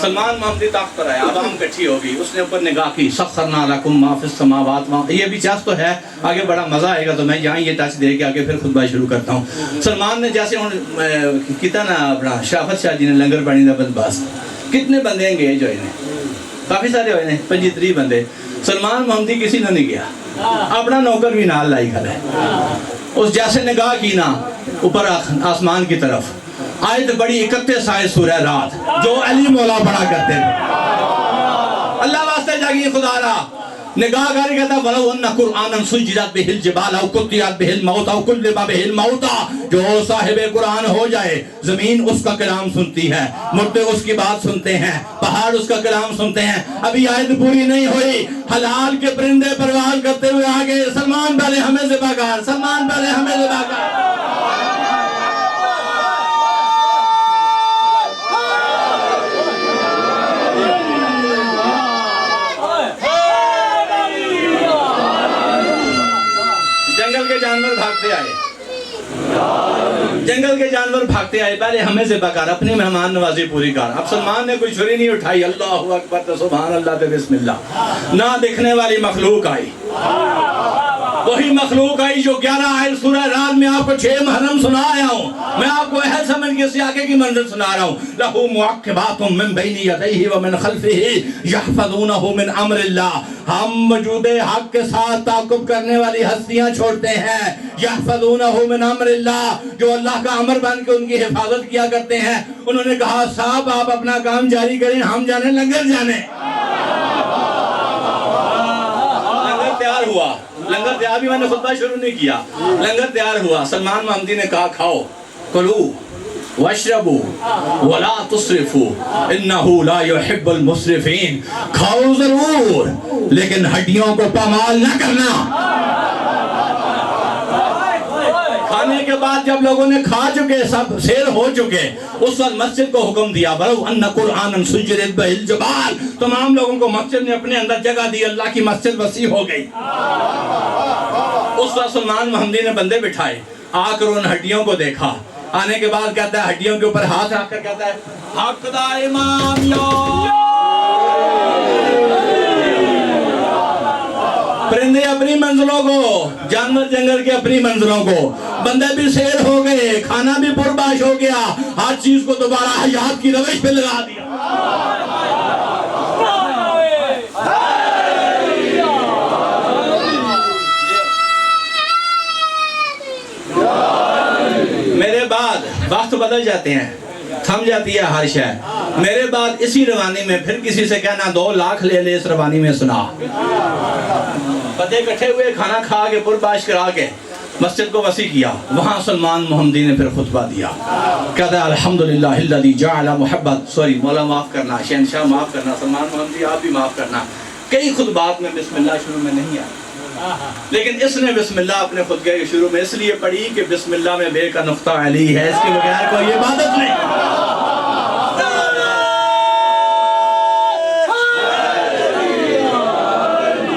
سلمان محمدی تخت پر آیا، عوام کٹھی ہوگی، اس نے اوپر نگاہ کی، سخرنا لکم ما فی السماوات، یہ بھی چاست تو ہے، آگے بڑا مزہ آئے گا، تو میں یہاں یہ ٹچ دے کے آگے پھر خطبہ شروع کرتا ہوں۔ سلمان نے جیسے کیتا نا اپنا شرافت شاہ جی نے لنگر پانی دا بدباس، کتنے بندے انگیج ہوئے ہیں، کافی سارے ہوئے ہیں، 25-30 بندے، سلمان محمدی کسی نے نہیں کیا، اپنا نوکر بھی نال لائی کھڑا ہے، اس جیسے نگاہ کی نا اوپر آسمان کی طرف، آیت بڑی 31 آیت سورہ رات جو علی مولا پڑھا کرتے ہیں، اللہ واسطے جاگی خدا را نگاہ کر کہتا وَلَوْ أَنَّ قُرْآنًا سُجِّرَتْ بِهِ الْجِبَالَ أَوْ قُطِّعَتْ بِهِ الْمَوْتَ أَوْ كُلِّمَ بِهِ الْمَوْتَى، جو صاحب قرآن ہو جائے، زمین اس کا کلام سنتی ہے، مردے اس کی بات سنتے ہیں، پہاڑ اس کا کلام سنتے ہیں۔ ابھی آیت پوری نہیں ہوئی، حلال کے پرندے پرواز کرتے ہوئے آگے، سلمان پہلے ہمیں ذبح کر، سلمان پہلے ہمیں ذبح کر۔ جنگل کے جانور بھاگتے آئے، جنگل کے جانور بھاگتے آئے، پہلے ہمیں ذبح کر، اپنی مہمان نوازی پوری کر۔ اب سلمان نے کوئی چھری نہیں اٹھائی، اللہ اکبر تو سبحان اللہ تے بسم اللہ، نہ دکھنے والی مخلوق آئی، وہی مخلوق آئی جو 11 آیت سورہ رات میں آپ کو 6 محرم سنا آیا ہوں. میں آپ کو اہل سمجھ کے سے آگے کی منزل سنا رہا ہوں. لَهُ مُعَقِّبَاتٌ مِّن بَيْنِ يَدَيْهِ وَمِنْ خَلْفِهِ يَحْفَظُونَهُ مِنْ أَمْرِ اللَّهِ. ہم وجود حق کے ساتھ تعاقب کرنے والی ہستیاں چھوڑتے ہیں. يَحْفَظُونَهُ مِنْ أَمْرِ اللَّهِ, جو اللہ کا امر بن کے ان کی حفاظت کیا کرتے ہیں. انہوں نے کہا صاحب آپ اپنا کام جاری کریں, ہم جانے لنگر جانے. لنگر تیار ہوا. لنگر تیار بھی میں نے خطبہ شروع نہیں کیا. لنگر تیار ہوا. سلمان محمدی نے کہا کھاؤ, کلو واشربوا ولا تسرفوا انہو لا يحب المسرفین. کھاؤ ضرور لیکن ہڈیوں کو پامال نہ کرنا. کھانے کے بعد جب لوگوں نے کھا چکے, سب سیر ہو چکے, اس وقت مسجد کو حکم دیا بلو ان قرآن سجرت بہ الجبال. تمام لوگوں کو مسجد نے اپنے اندر جگہ دی. اللہ کی مسجد وسیع ہو گئی. اس وقت سلمان محمدی نے بندے بٹھائے, آ کر ان ہڈیوں کو دیکھا. آنے کے بعد کہتا ہے, ہڈیوں کے اوپر ہاتھ رکھ کر کہتا ہے حق دا امام یا. پرندے اپنی منزلوں کو, جانور جنگل کے اپنی منزلوں کو, بندے بھی سیر ہو گئے, کھانا بھی پرباش ہو گیا, ہر چیز کو دوبارہ حیات کی روش پہ لگا دیا. میرے بعد وقت بدل جاتے ہیں, تھم جاتی ہے ہر شے. میرے بعد اسی روانی میں پھر کسی سے کہنا 2 لاکھ لے لے, اس روانی میں سنا. بندے اکٹھے ہوئے, کھانا کھا کے پرباش کرا کے مسجد کو وسیع کیا. وہاں سلمان محمدی نے پھر خطبہ دیا. کہتا ہے الحمدللہ الذی جعل محبت, سوری مولا معاف کرنا, شہنشاہ معاف کرنا, سلمان محمدی آپ بھی معاف کرنا. کئی خطبات میں بسم اللہ شروع میں نہیں آئی, لیکن اس نے بسم اللہ اپنے خطبے کے شروع میں اس لیے پڑھی کہ بسم اللہ میں بے کا نقطہ علی ہے, اس کے بغیر کوئی عبادت نہیں.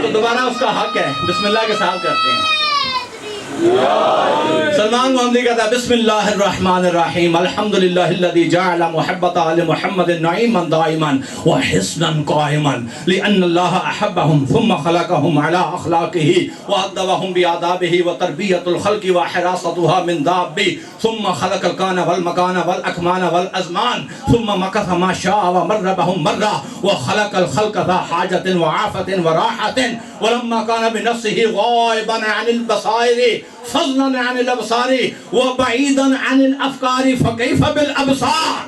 تو دوبارہ اس کا حق ہے, بسم اللہ کے ساتھ کرتے ہیں. سلمان محمدی کہتا ہے بسم اللہ الرحمن الرحیم الحمدللہ الذی جعل محبت آل محمد نعیما دائما وحسنا قائما لأن اللہ احبهم ثم خلقهم على اخلاقه وادبهم بآدابه وتربیت الخلق وحراستها من داب ثم خلق الکان والمکان والاکمان والازمان ثم مکث ما شاء ومر بهم مرہ وخلق الخلق ذا حاجت وعافت وراحت ولما كان بنفسه غائبا عن البصائر فضلا عن الابصار وبعيدا عن الافكار فكيف بالابصار.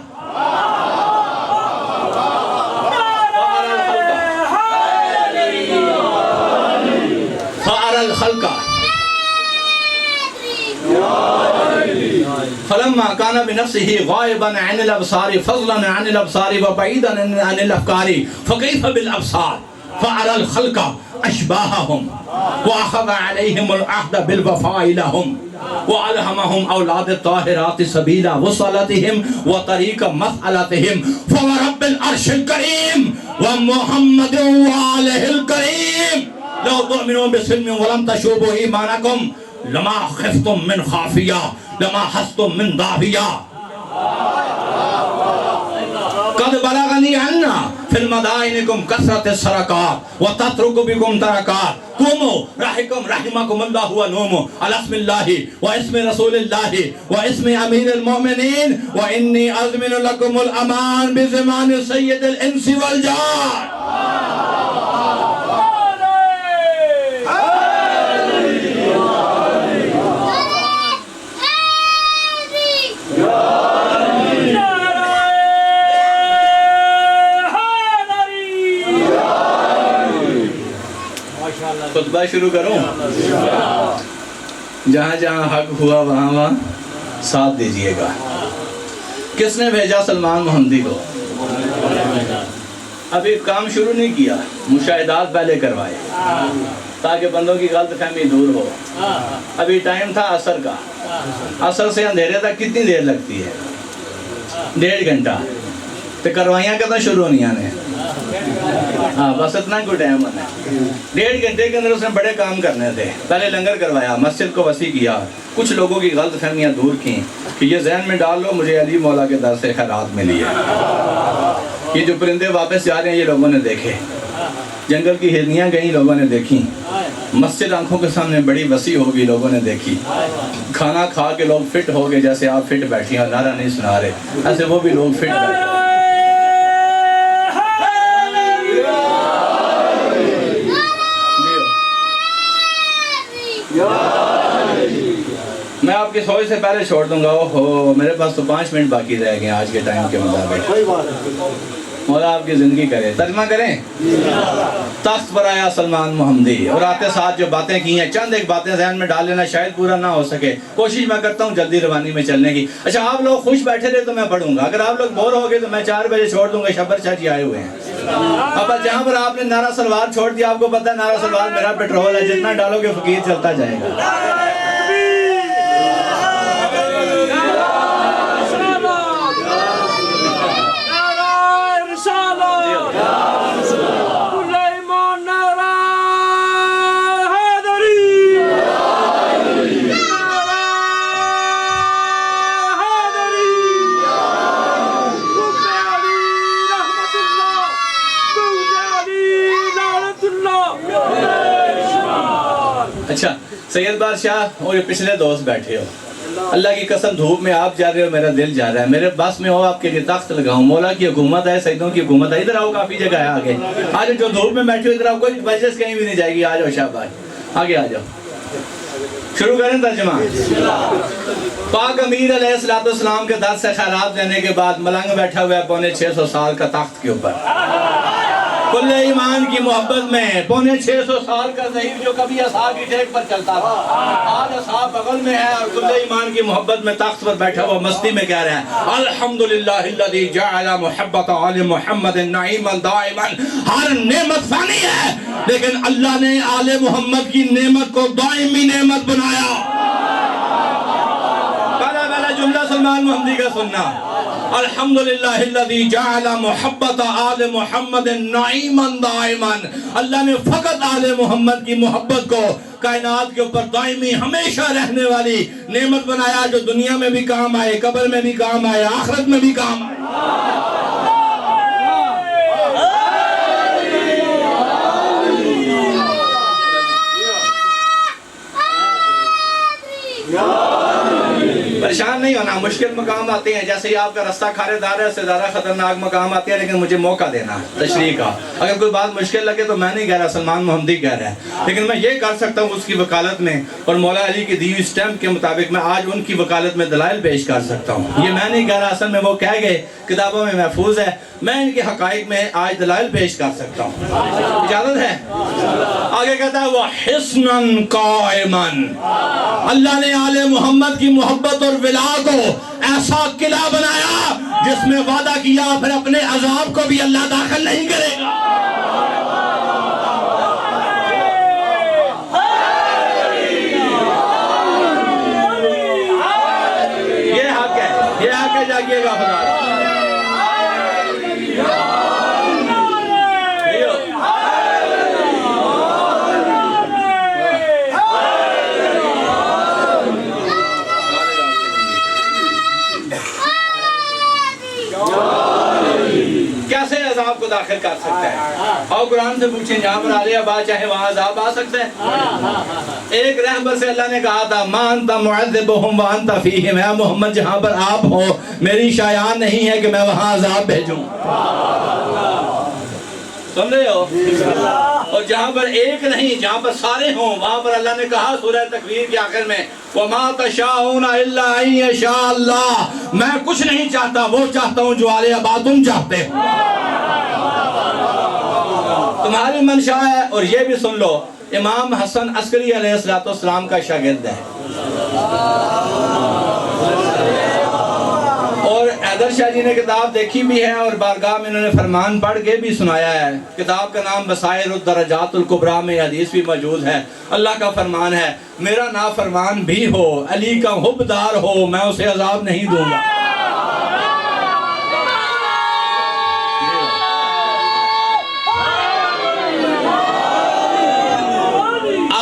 فأرى الخلق فلما كان بنفسه غائبا عن الابصار فضلا عن الابصار وبعيدا عن الافكار فكيف بالابصار. فأرى الخلق اشباههم واخذ عليهم العهد بالوفاء لهم وألهمهم أولاد الطاهرات سبيل وصلتهم وطريق مسألتهم فورب العرش الكريم ومحمد وآله الكريم لو تؤمنوا بسلم ولم تشوبوا إيمانكم لما خفتم من خافية لما حستم من ضافية. قد بلغني عنا في المدائنكم كثرة السرقات وتترك بكم تركات قوموا رحمكم الله ونوموا على اسم الله واسم رسول الله واسم أمير المؤمنين وإني أضمن لكم الأمان بزمان سيد الإنس والجان. خطبہ شروع کروں, جہاں جہاں حق ہوا وہاں وہاں ساتھ دیجئے گا. کس نے بھیجا سلمان محمدی کو؟ ابھی کام شروع نہیں کیا, مشاہدات پہلے کروائے تاکہ بندوں کی غلط فہمی دور ہو. ابھی ٹائم تھا عصر کا, عصر سے اندھیرے تک کتنی دیر لگتی ہے؟ 1.5 گھنٹہ. تو کروائیاں کتنا شروع نہیں آنے, ہاں بس اتنا کوئی ٹائم ہونا ہے. 1.5 گھنٹے کے اندر اس نے بڑے کام کرنے تھے. پہلے لنگر کروایا, مسجد کو وسیع کیا, کچھ لوگوں کی غلط فہمیاں دور کی کہ یہ ذہن میں ڈال لو مجھے علی مولا کے در سے خیرات ملی ہے. یہ جو پرندے واپس جا رہے ہیں یہ لوگوں نے دیکھے, جنگل کی ہرنیاں گئیں لوگوں نے دیکھیں, مسجد آنکھوں کے سامنے بڑی وسیع ہوگی، لوگوں نے دیکھی، کھانا کھا کے لوگ فٹ ہو گئے، جیسے آپ فٹ بیٹھی ہیں، نعرہ نہیں سنا رہے، ایسے وہ بھی لوگ فٹ بیٹھے۔ میں آپ کی سوچ سے پہلے چھوڑ دوں گا، اوہو میرے پاس تو 5 منٹ باقی رہ گئے آج کے ٹائم کے مطابق۔ مولا آپ کی زندگی کرے، ترجمہ کریں۔ تخت پر آیا سلمان محمدی، اور آتے ساتھ جو باتیں کی ہیں، چند ایک باتیں ذہن میں ڈال لینا، شاید پورا نہ ہو سکے، کوشش میں کرتا ہوں جلدی روانی میں چلنے کی۔ اچھا آپ لوگ خوش بیٹھے رہے تو میں پڑھوں گا، اگر آپ لوگ بور ہو گئے تو میں 4 بجے چھوڑ دوں گا، شبر شاہ جی آئے ہوئے ہیں۔ اب جہاں پر آپ نے نعرہ سلوار چھوڑ دیا، آپ کو پتہ ہے نعرہ سلوار میرا پیٹرول ہے، جتنا ڈالو گے فقیر چلتا جائے گا۔ اچھا سید بادشاہ اور یہ پچھلے دوست بیٹھے ہو، اللہ کی قسم دھوپ میں آپ جا رہے ہو، میرا دل جا رہا ہے، میرے بس میں ہو آپ کے لیے تخت لگاؤں، مولا کی حکومت ہے، سیدوں کی حکومت ہے، ادھر آؤ، کافی جگہ ہے آگے، آج جو دھوپ میں بیٹھے ہو ادھر آؤ، کوئی مجلس کہیں بھی نہیں جائے گی، آ جاؤ شاباش، آگے آ جاؤ، شروع کریں ترجمہ۔ پاک امیر علیہ السلام کے درس سے خیرات دینے کے بعد ملنگ بیٹھا ہوا ہے 650 سال کا تخت کے اوپر، کل ایمان کی محبت میں 650 سال کا ضعیف جو کبھی اصحاب کی ٹیک پر چلتا تھا، آج اصحاب بغل میں ہے اور کل ایمان کی محبت میں تخت پر بیٹھا ہوا مستی میں کہہ رہا ہے الحمدللہ الذی جعل محبت آل محمد نعیما دائما۔ ہر نعمت فانی ہے لیکن اللہ نے آل محمد کی نعمت کو دائمی نعمت بنایا۔ پہلا جملہ سلمان محمدی کا سننا، الحمدللہ الذی جعل محبت آل محمد نعیما دائما، اللہ نے فقط آل محمد کی محبت کو کائنات کے اوپر دائمی ہمیشہ رہنے والی نعمت بنایا، جو دنیا میں بھی کام آئے، قبر میں بھی کام آئے، آخرت میں بھی کام آئے۔ پریشان نہیں ہونا، مشکل مقام آتے ہیں، جیسے ہی آپ کا رستہ کھارے دار ہے، اس سے زیادہ خطرناک مقام آتے ہیں، لیکن مجھے موقع دینا تشریح کا۔ اگر کوئی بات مشکل لگے تو میں نہیں کہہ رہا، سلمان محمدی کہہ رہا ہے، لیکن میں یہ کر سکتا ہوں اس کی وکالت میں، اور مولا علی کی دی ہوئی سٹیمپ کے مطابق میں آج ان کی وکالت میں دلائل پیش کر سکتا ہوں۔ یہ میں نہیں کہہ رہا، اصل میں وہ کہہ گئے، کتابوں میں محفوظ ہے، میں ان کے حقائق میں آج دلائل پیش کر سکتا ہوں، اجازت ہے؟ آگے کہتا ہے وَحِسْنًا قَائِمًا، اللہ نے آل محمد کی محبت اور ولا کو ایسا قلعہ بنایا جس میں وعدہ کیا پھر اپنے عذاب کو بھی اللہ داخل نہیں کرے گا۔ یہ حق ہے، یہ حق ہے، جاگیے گا خدا۔ کیسے عذاب کو داخل کر سکتا ہے؟ اور قرآن سے پوچھیں، جہاں پر عالیہ بات چاہے وہاں عذاب آ سکتا ہے؟ ایک رہبر سے اللہ نے کہا تھا مَا أَنْتَ مُعَذِّبُهُمْ وَأَنْتَ فِيهِمْ، اے محمد جہاں پر آپ ہو میری شایان نہیں ہے کہ میں وہاں عذاب بھیجوں، سن رہے ہو؟ اور جہاں پر ایک نہیں، جہاں پر سارے ہوں، وہاں پر اللہ نے کہا سورہ تکویر کے آخر میں وَمَا تَشَاءُونَ إِلَّا أَن يَشَاءَ اللَّهُ، میں کچھ نہیں چاہتا، وہ چاہتا ہوں جو عالیہ بات تم چاہتے ہو، تمہاری منشا ہے۔ اور یہ بھی سن لو، امام حسن عسکری علیہ السلام کا شاگرد ہے، اور حیدر شاہ جی نے کتاب دیکھی بھی ہے اور بارگاہ میں انہوں نے فرمان پڑھ کے بھی سنایا ہے، کتاب کا نام بصائر الدرجات الکبریٰ میں حدیث بھی موجود ہے۔ اللہ کا فرمان ہے میرا نافرمان بھی ہو، علی کا حبدار ہو، میں اسے عذاب نہیں دوں گا۔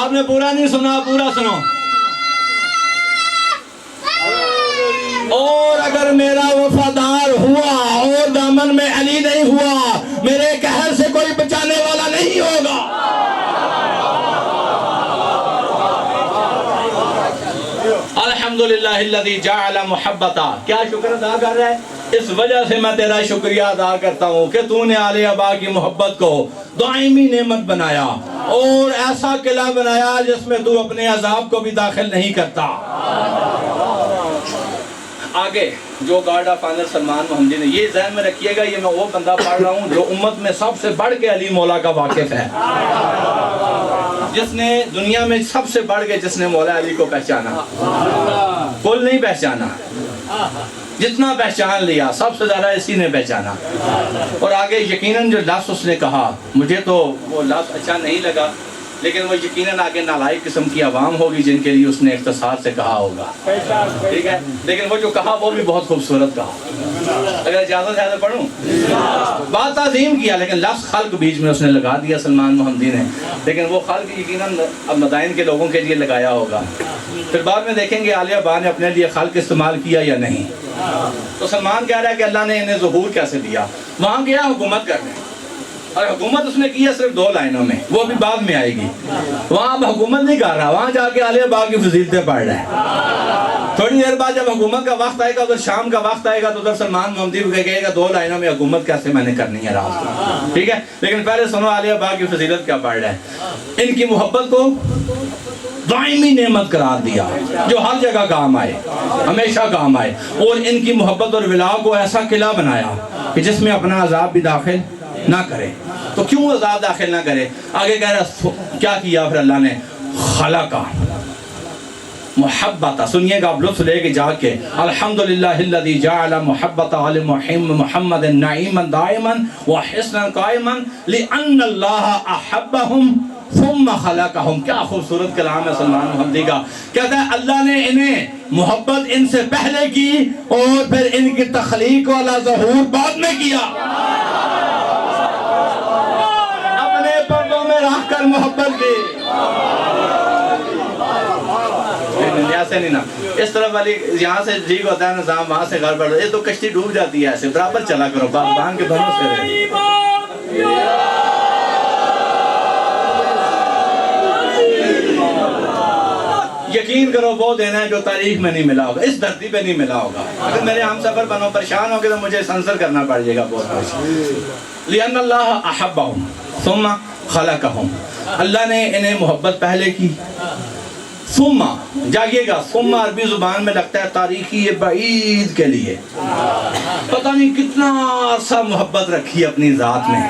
آپ نے پورا نہیں سنا، پورا سنو۔ اور اگر میرا وفادار ہوا اور دامن میں علی نہیں ہوا، میرے قہر سے کوئی بچانے والا نہیں ہوگا۔ الذی جعل محبتا، کیا شکر ادا کر رہا ہے؟ اس وجہ سے میں تیرا شکریہ ادا کرتا ہوں کہ تو نے آل ابا کی محبت کو دائمی نعمت بنایا اور ایسا قلعہ بنایا جس میں تو اپنے عذاب کو بھی داخل نہیں کرتا۔ آگے جو گارڈ آف آنر سلمان محمدی نے، یہ ذہن میں رکھیے گا، یہ میں وہ بندہ پڑھ رہا ہوں جو امت میں سب سے بڑھ کے علی مولا کا واقف ہے، جس نے دنیا میں سب سے بڑھ کے جس نے مولا علی کو پہچانا، کل نہیں پہچانا، جتنا پہچان لیا سب سے زیادہ اسی نے پہچانا۔ اور آگے یقیناً جو لفظ اس نے کہا، مجھے تو وہ لفظ اچھا نہیں لگا، لیکن وہ یقیناً آگے نالائق قسم کی عوام ہوگی جن کے لیے اس نے اختصار سے کہا ہوگا، ٹھیک ہے، لیکن وہ جو کہا وہ بھی بہت خوبصورت کہا۔ اگر اجازت ہے تو پڑھوں؟ بات عظیم کیا، لیکن لفظ خلق بیچ میں اس نے لگا دیا سلمان محمدی نے، لیکن وہ خلق یقیناً اب مدائن کے لوگوں کے لیے لگایا ہوگا، پھر بعد میں دیکھیں گے آل ابا نے اپنے لیے خلق استعمال کیا یا نہیں۔ تو سلمان کہہ رہا ہے کہ اللہ نے انہیں ظہور کیسے دیا؟ وہاں گیا حکومت کرنے، اور حکومت اس نے کی ہے صرف 2 لائنوں میں، وہ بھی بعد میں آئے گی۔ وہاں اب حکومت نہیں کر رہا، وہاں جا کے آل ابا کی فضیلتیں پڑھ رہا ہے۔ تھوڑی دیر بعد جب حکومت کا وقت آئے گا، ادھر شام کا وقت آئے گا، تو ادھر سلمان محمدی کو کہے گا 2 لائنوں میں حکومت کیسے میں نے کرنی ہے رات کو، ٹھیک ہے، لیکن پہلے سنو آل ابا کی فضیلت کیا پڑھ رہا ہے۔ ان کی محبت کو دائمی نعمت قرار دیا جو ہر جگہ کام آئے، ہمیشہ کام آئے، اور ان کی محبت اور ولا کو ایسا قلعہ بنایا کہ جس میں اپنا عذاب بھی داخل نہ کرے۔ تو کیوں عذاب داخل نہ کرے؟ آگے کہہ رہا کیا کیا پھر اللہ نے؟ خلقہ محبت، سنیے گا آپ لطف لے کے جا کے، الحمدللہ الذی جعل محبت آل محمد نعیما دائما وحسنا قائما لأن اللہ احبہم ثم خلقہم۔ کیا خوبصورت کلام ہے سلمان محمدی کا، کہتا ہے اللہ نے انہیں محبت ان سے پہلے کی اور پھر ان کی تخلیق والا ظہور بعد میں کیا، اپنے پردوں میں رہ کر محبت کی۔ ایسے نہیں نا، اس طرف والی یہاں سے ٹھیک ہوتا ہے نظام، وہاں سے گڑبڑ، یہ تو کشتی ڈوب جاتی ہے، ایسے برابر چلا کرو، باندھ کے دونوں سے رہے۔ یقین کرو وہ دینا ہے جو تاریخ میں نہیں ملا ہوگا، اس دھرتی پہ نہیں ملا ہوگا۔ اگر میرے ہم سفر بنو پریشان ہو گئے تو مجھے سنسر کرنا پڑ جائے گا بہت کچھ۔ لِأَنَّ اللَّهَ أَحَبَّهُمْ ثُمَّ خَلَقَهُمْ، اللہ نے انہیں محبت پہلے کی، ثم، جاگیے گا، ثم عربی زبان میں لگتا ہے تاریخی بعید کے لیے، پتہ نہیں کتنا عرصہ محبت رکھی اپنی ذات میں،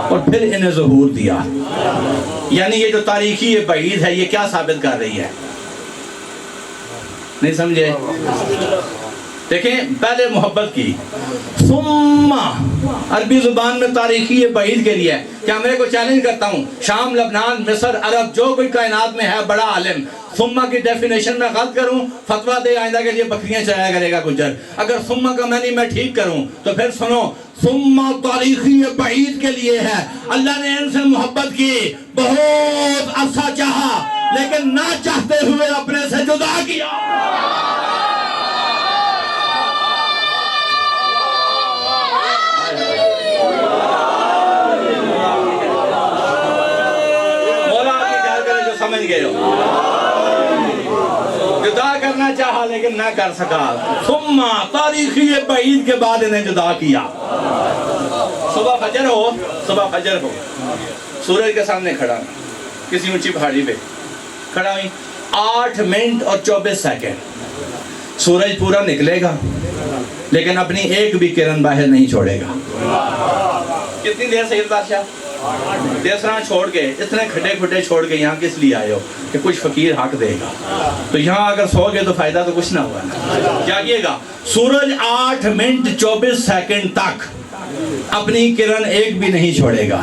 اور پھر انہیں ظہور دیا۔ یعنی یہ جو تاریخی بعید ہے یہ کیا ثابت کر رہی ہے؟ نہیں سمجھے؟ دیکھیں پہلے محبت کی، ثم عربی زبان میں تاریخی بعید کے لیے، کیا میں کو چیلنج کرتا ہوں، شام، لبنان، مصر، عرب، جو کوئی کائنات میں ہے بڑا عالم، ثم کی ڈیفینیشن میں غلط کروں فتویٰ دے آئندہ کے لیے بکریاں چرایا کرے گا گجر۔ اگر ثم کا معنی میں ٹھیک کروں تو پھر سنو، ثم تاریخی بعید کے لیے ہے، اللہ نے ان سے محبت کی، بہت عرصہ چاہا لیکن نہ چاہتے ہوئے اپنے سے جدا کیا۔ سمجھ گئے ہو، جدا کرنا چاہا لیکن نہ کر سکا، ثم تاریخی بعید کے بعد انہیں جدا کیا۔ صبح فجر ہو، سورج کے سامنے کھڑا کسی اونچی پہاڑی پہ کھڑا ہوئی، 8 منٹ اور 24 سیکنڈ سورج پورا نکلے گا لیکن اپنی ایک بھی کرن باہر نہیں چھوڑے گا۔ کتنی دیر سید بادشاہ؟ دیسرا چھوڑ کے، اتنے کھٹے کھٹے چھوڑ کے یہاں کس لیے آئے ہو؟ کہ کچھ فقیر حق دے گا، تو یہاں اگر سو گئے تو فائدہ تو کچھ نہ ہوا نا۔ جاگیے گا، سورج 8 منٹ 24 سیکنڈ تک اپنی کرن ایک بھی نہیں چھوڑے گا،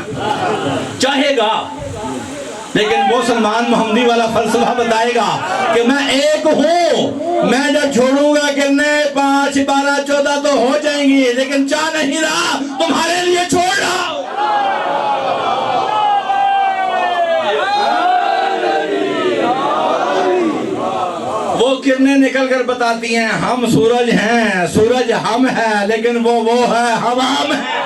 چاہے گا، لیکن وہ سلمان محمدی والا فلسفہ بتائے گا کہ میں ایک ہوں، میں جب چھوڑوں گا کرنے 5 12 14 تو ہو جائیں گی، لیکن چاہ نہیں رہا، تمہارے لیے چھوڑ رہا ہوں۔ وہ کرنیں نکل کر بتاتی ہیں ہم سورج ہیں، سورج ہم ہے، لیکن وہ ہے، ہم ہیں۔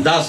10,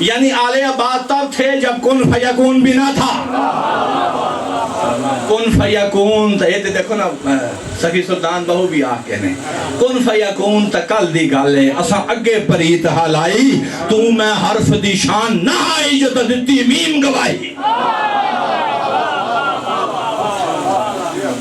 یعنی آل عباد تب تھے جب کن فیکون بھی نہ تھا. کن فیکون تا یہ دیکھو نا سخی سلطان بہو بھی آ کے نے کن فیکون تا کل دی گالے اساں اگے پریت حالائی تو میں حرف دی شان نہ آئی جو تا دتی میم گواہی.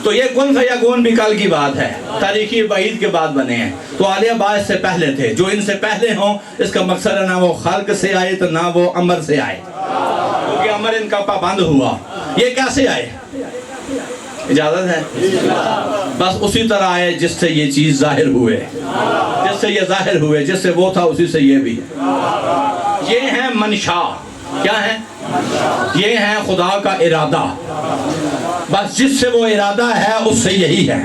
تو یہ کن فیکون بھی کل کی بات ہے, تاریخی بعید کے بعد بنے ہیں. تو آل عباد سے پہلے تھے, جو ان سے پہلے ہوں اس کا مقصد ہے نہ وہ خلق سے آئے تو نہ وہ امر سے آئے, کیونکہ امر ان کا پابند ہوا. یہ کیسے آئے؟ اجازت ہے بس اسی طرح آئے جس سے یہ چیز ظاہر ہوئے, جس سے یہ ظاہر ہوئے, جس سے وہ تھا اسی سے یہ بھی. یہ ہیں منشا, کیا ہیں؟ یہ ہیں خدا کا ارادہ, بس جس سے وہ ارادہ ہے اس سے یہی ہے.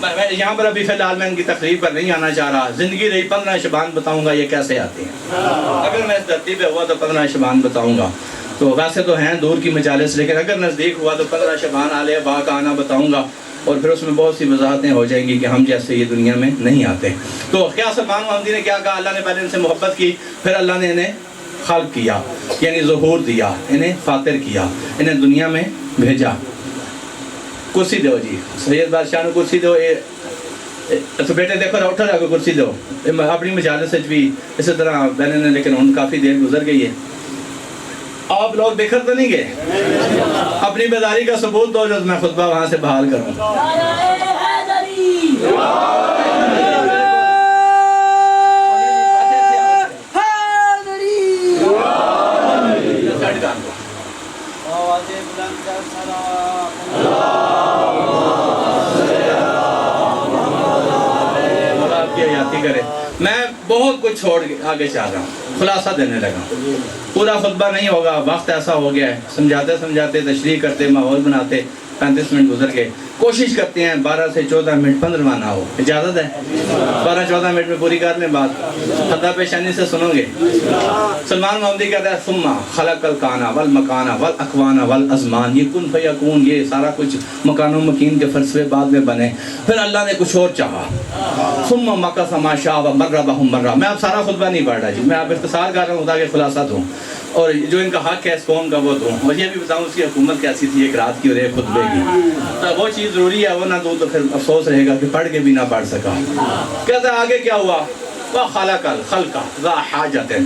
میں یہاں پر ابھی فی الحال میں ان کی تقریب پر نہیں آنا چاہ رہا. زندگی رہی 15 شبان بتاؤں گا یہ کیسے آتی ہیں. اگر میں اس دھرتی پہ ہوا تو 15 شبان بتاؤں گا. تو ویسے تو ہیں دور کی مجالس, لیکن اگر نزدیک ہوا تو 15 شبان آل عباد کا آنا بتاؤں گا, اور پھر اس میں بہت سی وضاحتیں ہو جائیں گی کہ ہم جیسے یہ دنیا میں نہیں آتے. تو کیا سلمان محمدی نے کیا کہا؟ اللہ نے پہلے ان سے محبت کی, پھر اللہ نے انہیں خلق کیا, یعنی ظہور دیا, انہیں فاطر کیا, انہیں دنیا میں بھیجا. کرسی دو جی, سید بادشاہ نے کرسی دو. تو بیٹے دیکھو نا اٹھا جا, کرسی دو. اپنی مجالس سے بھی اسی طرح بہنیں نے, لیکن ان کافی دیر گزر گئی ہے. آپ لوگ بکھر تو نہیں گئے؟ اپنی بیداری کا ثبوت دو جو میں خطبہ وہاں سے بحال کروں. کرے. میں بہت کچھ چھوڑ آگے چاہ رہا ہوں, خلاصہ دینے لگا. پورا خطبہ نہیں ہوگا, وقت ایسا ہو گیا ہے, سمجھاتے سمجھاتے تشریح کرتے ماحول بناتے 35 منٹ گزر گئے. کوشش کرتے ہیں 12 سے 14 منٹ 15 نہ ہو. اجازت ہے 12-14 منٹ میں پوری کر لیں بات, خطہ پیشانی سے سنو گے. سلمان محمدی کہتا ہے ثم خلق الکانا والمکان والاکوان والازمان, یہ کن فیکون, یہ سارا کچھ مکان و مکین کے فلسفے بعد میں بنے. پھر اللہ نے کچھ اور چاہا. ثم مکث ما شاء ومر بهم مرہ. میں اب سارا خطبہ نہیں پڑھ رہا جی, میں اب اختصار کر رہا ہوں تاکہ خلاصہ دوں, اور جو ان کا حق ہے اس قوم کا وہ دوں, اور یہ بھی بتاؤں اس کی حکومت کیسی تھی ایک رات کی اور ایک خطبے کی. وہ چیز ضروری ہے, وہ نہ دوں تو پھر افسوس رہے گا کہ پڑھ کے بھی نہ پڑھ سکا. کہتا ہے آگے کیا ہوا؟ وَخَلَقَ الْخَلْقَ ذَا حَاجَةٍ.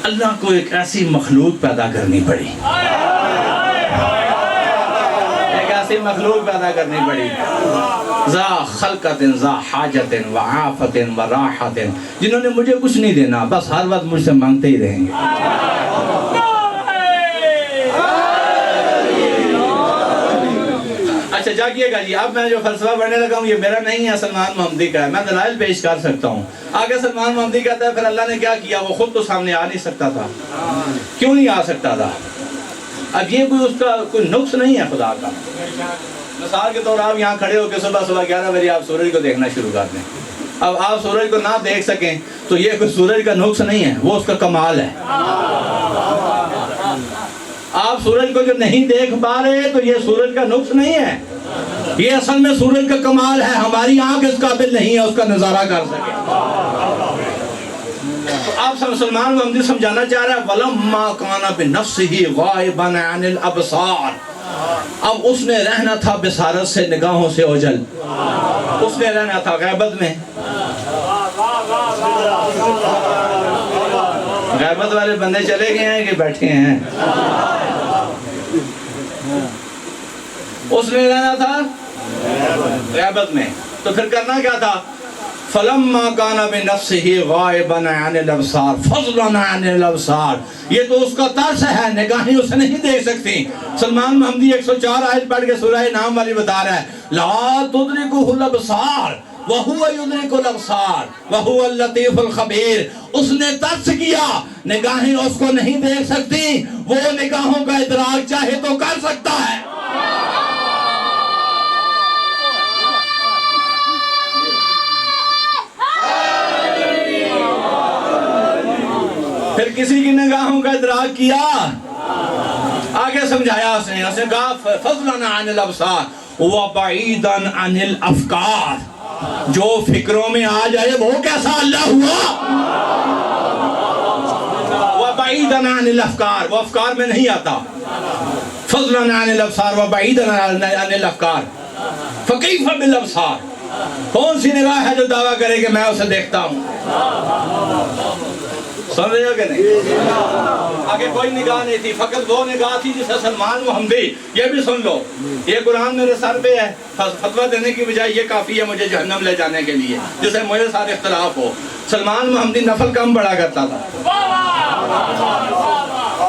اللہ کو ایک ایسی مخلوق پیدا کرنی پڑی, ایک ایسی مخلوق پیدا کرنی پڑی. ذَا خَلْقَةٍ ذَا حَاجَةٍ وَعَافَةٍ وَرَاحَةٍ, جنہوں نے مجھے کچھ نہیں دینا, بس ہر وقت مجھ سے مانگتے ہی رہیں گے. اچھا جاگیے گا جی, اب میں جو فلسفہ پڑھنے لگا ہوں یہ میرا نہیں ہے, سلمان محمدی کا ہے. میں دلائل پیش کر سکتا ہوں. آگے سلمان محمدی کہتا ہے پھر اللہ نے کیا کیا؟ وہ خود تو سامنے آ نہیں سکتا تھا. کیوں نہیں آ سکتا تھا؟ اب یہ کوئی اس کا کوئی نقص نہیں ہے خدا کا. مثال کے طور آپ یہاں کھڑے ہو کے صبح 11 بجے آپ سورج کو دیکھنا شروع کر دیں. اب آپ سورج کو نہ دیکھ سکیں تو یہ کوئی سورج کا نقص نہیں ہے, وہ اس کا کمال ہے. آپ سورج کو جو نہیں دیکھ پا رہے تو یہ سورج کا نقص نہیں ہے, یہ اصل میں سورج کا کمال ہے. ہماری آنکھ اس قابل نہیں ہے اس کا نظارہ کر سکے. تو آپ سلمان محمدی سمجھانا چاہ رہے ہیں وَلَمَّا كَانَ بِنَفْسِهِ غَائِبًا عَنِ الْأَبْصَارِ. اب اس نے رہنا تھا بصارت سے, نگاہوں سے اوجھل. اس نے رہنا تھا غیبت میں. غیبت والے بندے چلے گئے ہیں کہ بیٹھے ہیں؟ اس نے رہنا تھا غیبت میں, تو پھر کرنا کیا تھا؟ فَلَمَّا كَانَ بِنَفْسِهِ غَائِبًا عَنِ الْأَبْصَارِ فَضْلًا عَنِ الْأَبْصَارِ. یہ تو اس کا طرز ہے, نگاہیں اسے نہیں دیکھ سکتی. سلمان محمدی 104 آیت پڑھ کے سورہ نام والی بتا رہا ہے لَا تُدْرِكُهُ الْأَبْصَارُ وَهُوَ يُدْرِكُ الْأَبْصَارَ وَهُوَ اللَّطِيفُ الْخَبِيرُ. اس نے طرز کیا, نگاہیں اس کو نہیں دیکھ سکتی, وہ نگاہوں کا ادراک چاہے تو کر سکتا ہے. پھر کسی کی نگاہوں کا ادراک کیا, آگے سمجھایا اس نے کہا فضلاً عن الابصار وبعیداً عن الافکار. جو فکروں میں آ جائے وہ کیسا اللہ ہوا, وبعیدن عن الافکار، وہ افکار میں نہیں آتا، فضلاً عن الابصار وبعیدن عن الافکار، فکیف بالابصار، کون سی نگاہ ہے جو دعویٰ کرے کہ میں اسے دیکھتا ہوں؟ سن رہے ہو کہ نہیں؟ آگے کوئی نگاہ نہیں تھی، فقط وہ نگاہ تھی جسے سلمان محمدی، یہ بھی سن لو، یہ قرآن میرے سر پہ ہے، فتویٰ دینے کی بجائے یہ کافی ہے مجھے جہنم لے جانے کے لیے، جسے مجھے ساتھ اختلاف ہو۔ سلمان محمدی نفل کم پڑھا کرتا تھا،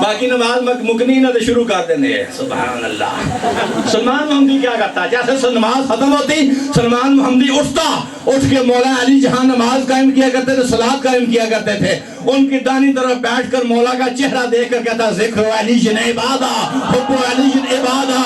باقی نماز مکنی نہ تو شروع کر دینے ہیں، سبحان اللہ۔ سلمان محمدی کیا کرتا؟ جیسے نماز ختم ہوتی سلمان محمدی اٹھ کے مولا علی جہاں نماز قائم کیا کرتے تھے، صلاۃ قائم کیا کرتے تھے، ان کی دانی طرف بیٹھ کر مولا کا چہرہ دیکھ کر کہتا ذکر علی جن عبادہ، حب علی جن عبادہ۔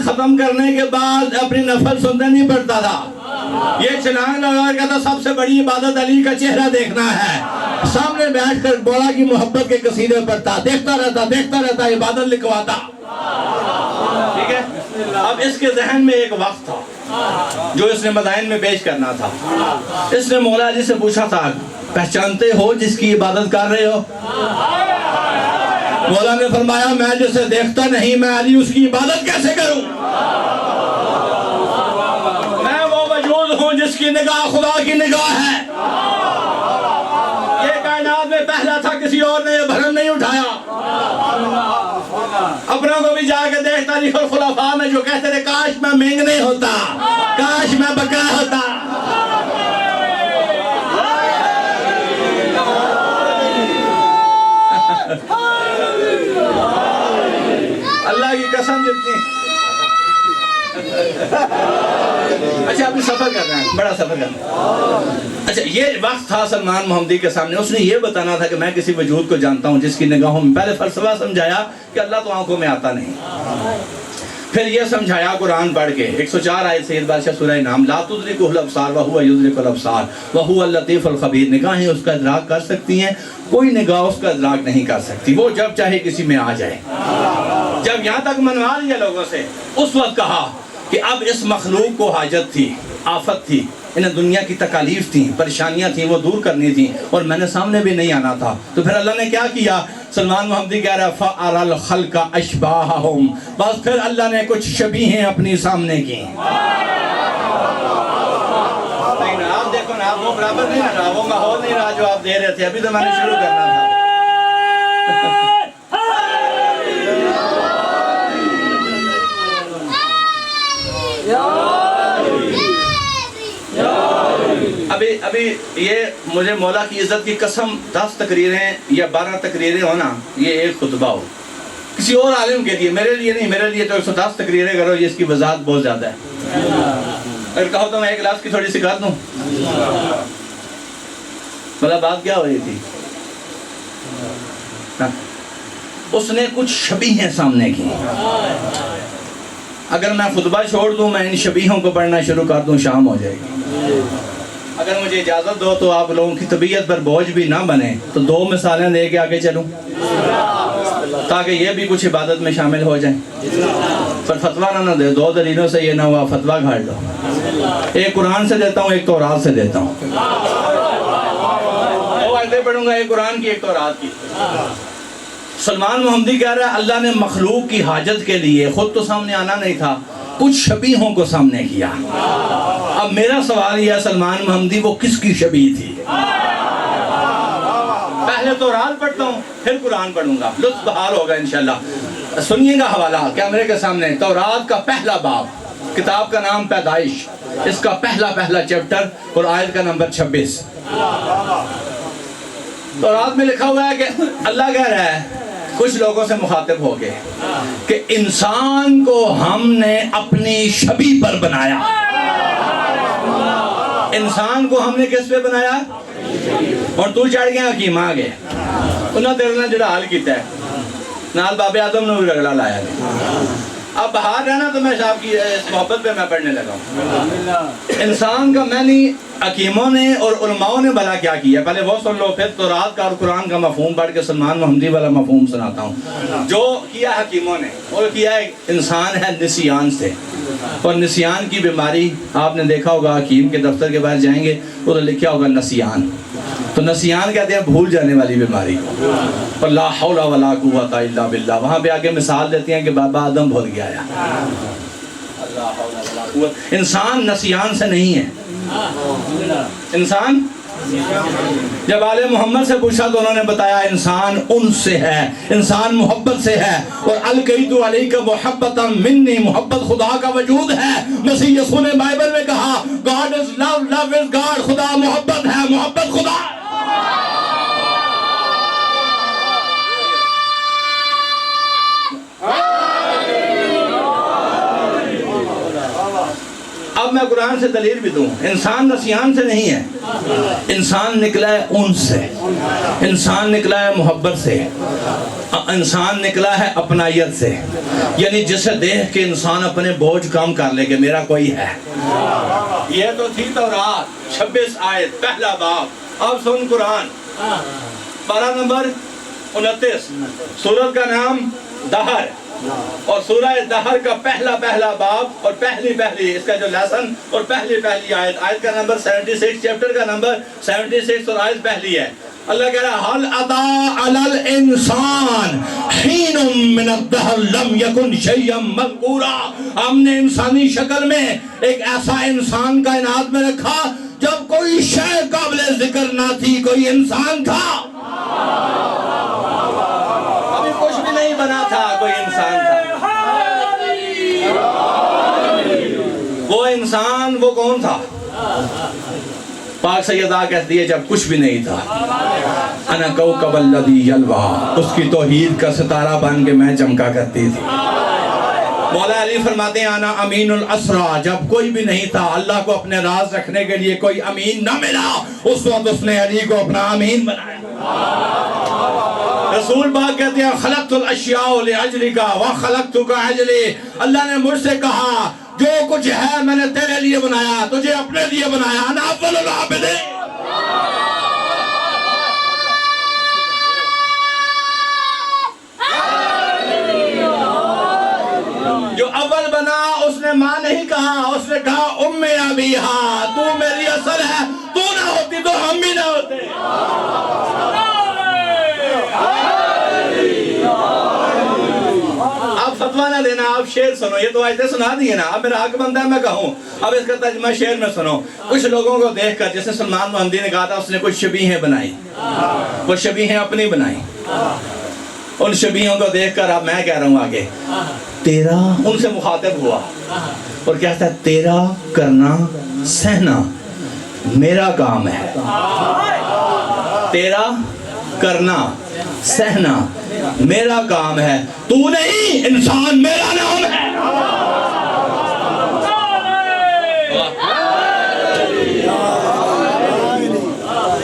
ختم کرنے کے بعد اپنی نفل سنتے نہیں پڑتا تھا، یہ چھلانگ لگا کہتا سب سے بڑی عبادت علی کا چہرہ دیکھنا ہے، سامنے بیٹھ کر مولا کی محبت کے قصیدے پڑھتا، دیکھتا رہتا، عبادت لکھواتا۔ ٹھیک ہے، اب اس کے ذہن میں ایک وقت تھا جو اس نے مدائن میں پیش کرنا تھا۔ اس نے مولا علی سے پوچھا تھا پہچانتے ہو جس کی عبادت کر رہے ہو؟ مولا نے فرمایا میں جسے دیکھتا نہیں میں علی اس کی عبادت کیسے کروں؟ میں وہ وجود ہوں جس کی نگاہ خدا کی نگاہ ہے۔ یہ کائنات میں پہلا تھا، کسی اور نے یہ بھرم نہیں اٹھایا۔ اپنوں کو بھی جا کے دیکھتا نہیں، اور خلفاء میں جو کہتے تھے کاش میں مینگ نہیں ہوتا، کاش میں بقا ہوتا۔ اللہ کی قسم جتنی اچھا ابھی سفر کر رہے ہیں، بڑا سفر کر رہے ہیں۔ اچھا یہ وقت تھا سلمان محمدی کے سامنے، اس نے یہ بتانا تھا کہ میں کسی وجود کو جانتا ہوں جس کی نگاہوں میں، پہلے فلسفہ سمجھایا کہ اللہ تو آنکھوں میں آتا نہیں، پھر یہ سمجھایا قرآن پڑھ کے 104 آیت سید بادشاہ سورہ نام، لا تدرکہ الابصار وہو یدرک الابصار وہو اللطیف الخبیر، نگاہیں اس کا ادراک کر سکتی ہیں، کوئی نگاہ اس کا ادراک نہیں کر سکتی، وہ جب چاہے کسی میں آ جائے۔ جب یہاں تک منوا لیا لوگوں سے، اس وقت کہا کہ اب اس مخلوق کو حاجت تھی، آفت تھی، انہیں دنیا کی تکالیف تھیں، پریشانیاں تھیں، وہ دور کرنی تھیں، اور میں نے سامنے بھی نہیں آنا تھا۔ تو پھر اللہ نے کیا کیا؟ سلمان محمدی کہہ رہا فَأَرَى الْخَلْقَ أَشْبَاهَهُمْ، بس پھر اللہ نے کچھ شبیہیں اپنی سامنے کی۔ آپ دیکھو نا، وہ برابر نہیں رہا، وہ ماحول نہیں رہا جو آپ دے رہے تھے، ابھی تو میں نے شروع کرنا تھا۔ ابھی یہ مجھے مولا کی عزت کی قسم 10 تقریریں یا 12 تقریریں ہونا یہ ایک خطبہ ہو، کسی اور عالم کے لیے، میرے لیے نہیں، میرے لیے تو 110 تقریریں کرو، یہ اس کی وضاحت بہت زیادہ ہے۔ اگر کہو تو میں ایک کلاس کی تھوڑی سی کر دوں۔ مطلب بات کیا ہو رہی تھی؟ اس نے کچھ شبیہیں سامنے کی، اگر میں خطبہ چھوڑ دوں، میں ان شبیہوں کو پڑھنا شروع کر دوں، شام ہو جائے گی۔ اگر مجھے اجازت دو تو آپ لوگوں کی طبیعت پر بوجھ بھی نہ بنے تو 2 مثالیں دے کے آگے چلوں تاکہ یہ بھی کچھ عبادت میں شامل ہو جائیں، پر فتویٰ نہ دے، 2 دلیلوں سے یہ نہ ہوا فتویٰ گھاڑ لو، ایک قرآن سے دیتا ہوں، ایک تورات سے دیتا ہوں، 2 آیتیں پڑھوں گا، ایک قرآن کی ایک تورات کی۔ سلمان محمدی کہہ رہا ہے اللہ نے مخلوق کی حاجت کے لیے، خود تو سامنے آنا نہیں تھا، کچھ شبیہوں کو سامنے کیا۔ اب میرا سوال یہ ہے سلمان محمدی وہ کس کی شبیہ تھی؟ پہلے تورات پڑھتا ہوں پھر قرآن پڑھوں گا، لطف بہار ہوگا انشاءاللہ۔ سنیے گا حوالہ کیمرے کے سامنے، تورات کا پہلا باب، کتاب کا نام پیدائش، اس کا پہلا چیپٹر اور آیت کا نمبر 26۔ تورات میں لکھا ہوا ہے کہ اللہ کہہ رہا ہے کچھ لوگوں سے مخاطب ہو گئے کہ انسان کو ہم نے اپنی شبیہ پر بنایا۔ انسان کو ہم نے کس پہ بنایا؟ اور تو چڑھ گیا حکیم آگے انہاں تیرے نے جڑا حال کیتا ہے نال بابے آدم نے بھی رگڑا لایا نہیں. اب باہر رہنا تو میں صاحب کی اس محبت پہ میں پڑھنے لگا ہوں. انسان کا میں نہیں حکیموں نے اور علماؤں نے بھلا کیا کیا, پہلے وہ سن لو, پھر تورات کا اور قرآن کا مفہوم پڑھ کے سلمان محمدی والا مفہوم سناتا ہوں. جو کیا حکیموں نے, وہ کیا ہے انسان ہے نسیان سے, اور نسیان کی بیماری آپ نے دیکھا ہوگا, حکیم کے دفتر کے باہر جائیں گے وہ تو لکھا ہوگا نسیان. تو نسیان کہتے ہیں بھول جانے والی بیماری, اور لا حول ولا قوت الا باللہ. وہاں پہ آگے مثال دیتے ہیں کہ بابا آدم بھول گیا ہے. انسان نسیان سے نہیں ہے. انسان جب آل محمد سے پوچھا تو انہوں نے بتایا انسان ان سے ہے, انسان محبت سے ہے. اور القیت علیک محبتا منی, محبت خدا کا وجود ہے. مسیح یسوع نے بائبل میں کہا God is love, love is God. خدا محبت ہے, محبت خدا. اب میں قرآن سے دلیل بھی دوں, انسان نسیان سے نہیں ہے, انسان نکلا ہے ان سے, انسان نکلا ہے محبت سے, انسان نکلا ہے اپنائیت سے. یعنی جسے دیکھ کے انسان اپنے بوجھ کم کر لے کہ میرا کوئی ہے. یہ تو تھی تورات 26 آیت پہلا باب. اب سن قرآن پارہ نمبر 29, سورت کا نام دہر, اور سورہ دہر کا پہلا باب اور پہلی اس کا جو لیسن اور پہلی آیت کا نمبر 76, چیپٹر کا نمبر 76 اور آیت پہلی ہے. اللہ کہہ رہا حل اتا علی الانسان حین من الدہر لم یکن شیئا مذکورا. ہم نے انسانی شکل میں ایک ایسا انسان کائنات میں رکھا جب کوئی شے قابل ذکر نہ تھی, کوئی انسان تھا, ابھی کچھ بھی نہیں بنا تھا, کوئی انسان تھا. وہ انسان وہ کون تھا؟ پاک سیدہ کہتی ہے جب کچھ بھی نہیں تھا, انا کوکب الذی یلوی, اس کی توحید کا ستارہ بن کے میں چمکا کرتی تھی. مولا علی فرماتے ہیں انا امین الاسرا, جب کوئی بھی نہیں تھا, اللہ کو اپنے راز رکھنے کے لیے کوئی امین نہ ملا, اس وقت اس نے علی کو اپنا امین بنایا. رسول پاک کہتے ہیں خلقت الاشیاء لاجلک وخلقتک اجلی, اللہ نے مجھ سے کہا جو کچھ ہے میں نے تیرے لیے بنایا, تجھے اپنے لیے بنایا. انا اول العابدین. جو اول بنا اس نے ماں نہیں کہا, اس نے کہا ام ابیہا, تو میری اصل ہے, تو نہ ہوتی تو ہم بھی نہ ہوتے. آپ فتویٰ نہ دینا, آپ شعر سنو, یہ تو آیتیں سنا دیئے نا, اب میرا حق بندہ ہے میں کہوں. اب اس کا ترجمہ شعر میں سنو. کچھ لوگوں کو دیکھ کر, جیسے سلمان محمدی نے کہا تھا, اس نے کچھ شبیہیں بنائی, وہ شبیہیں اپنی بنائی. ان شبیہوں کو دیکھ کر اب میں کہہ رہا ہوں آگے, تیرا ان سے مخاطب ہوا اور کہتا ہے تیرا کرنا سہنا میرا کام ہے. تیرا کرنا سہنا میرا کام ہے, تو نہیں, انسان میرا نام ہے.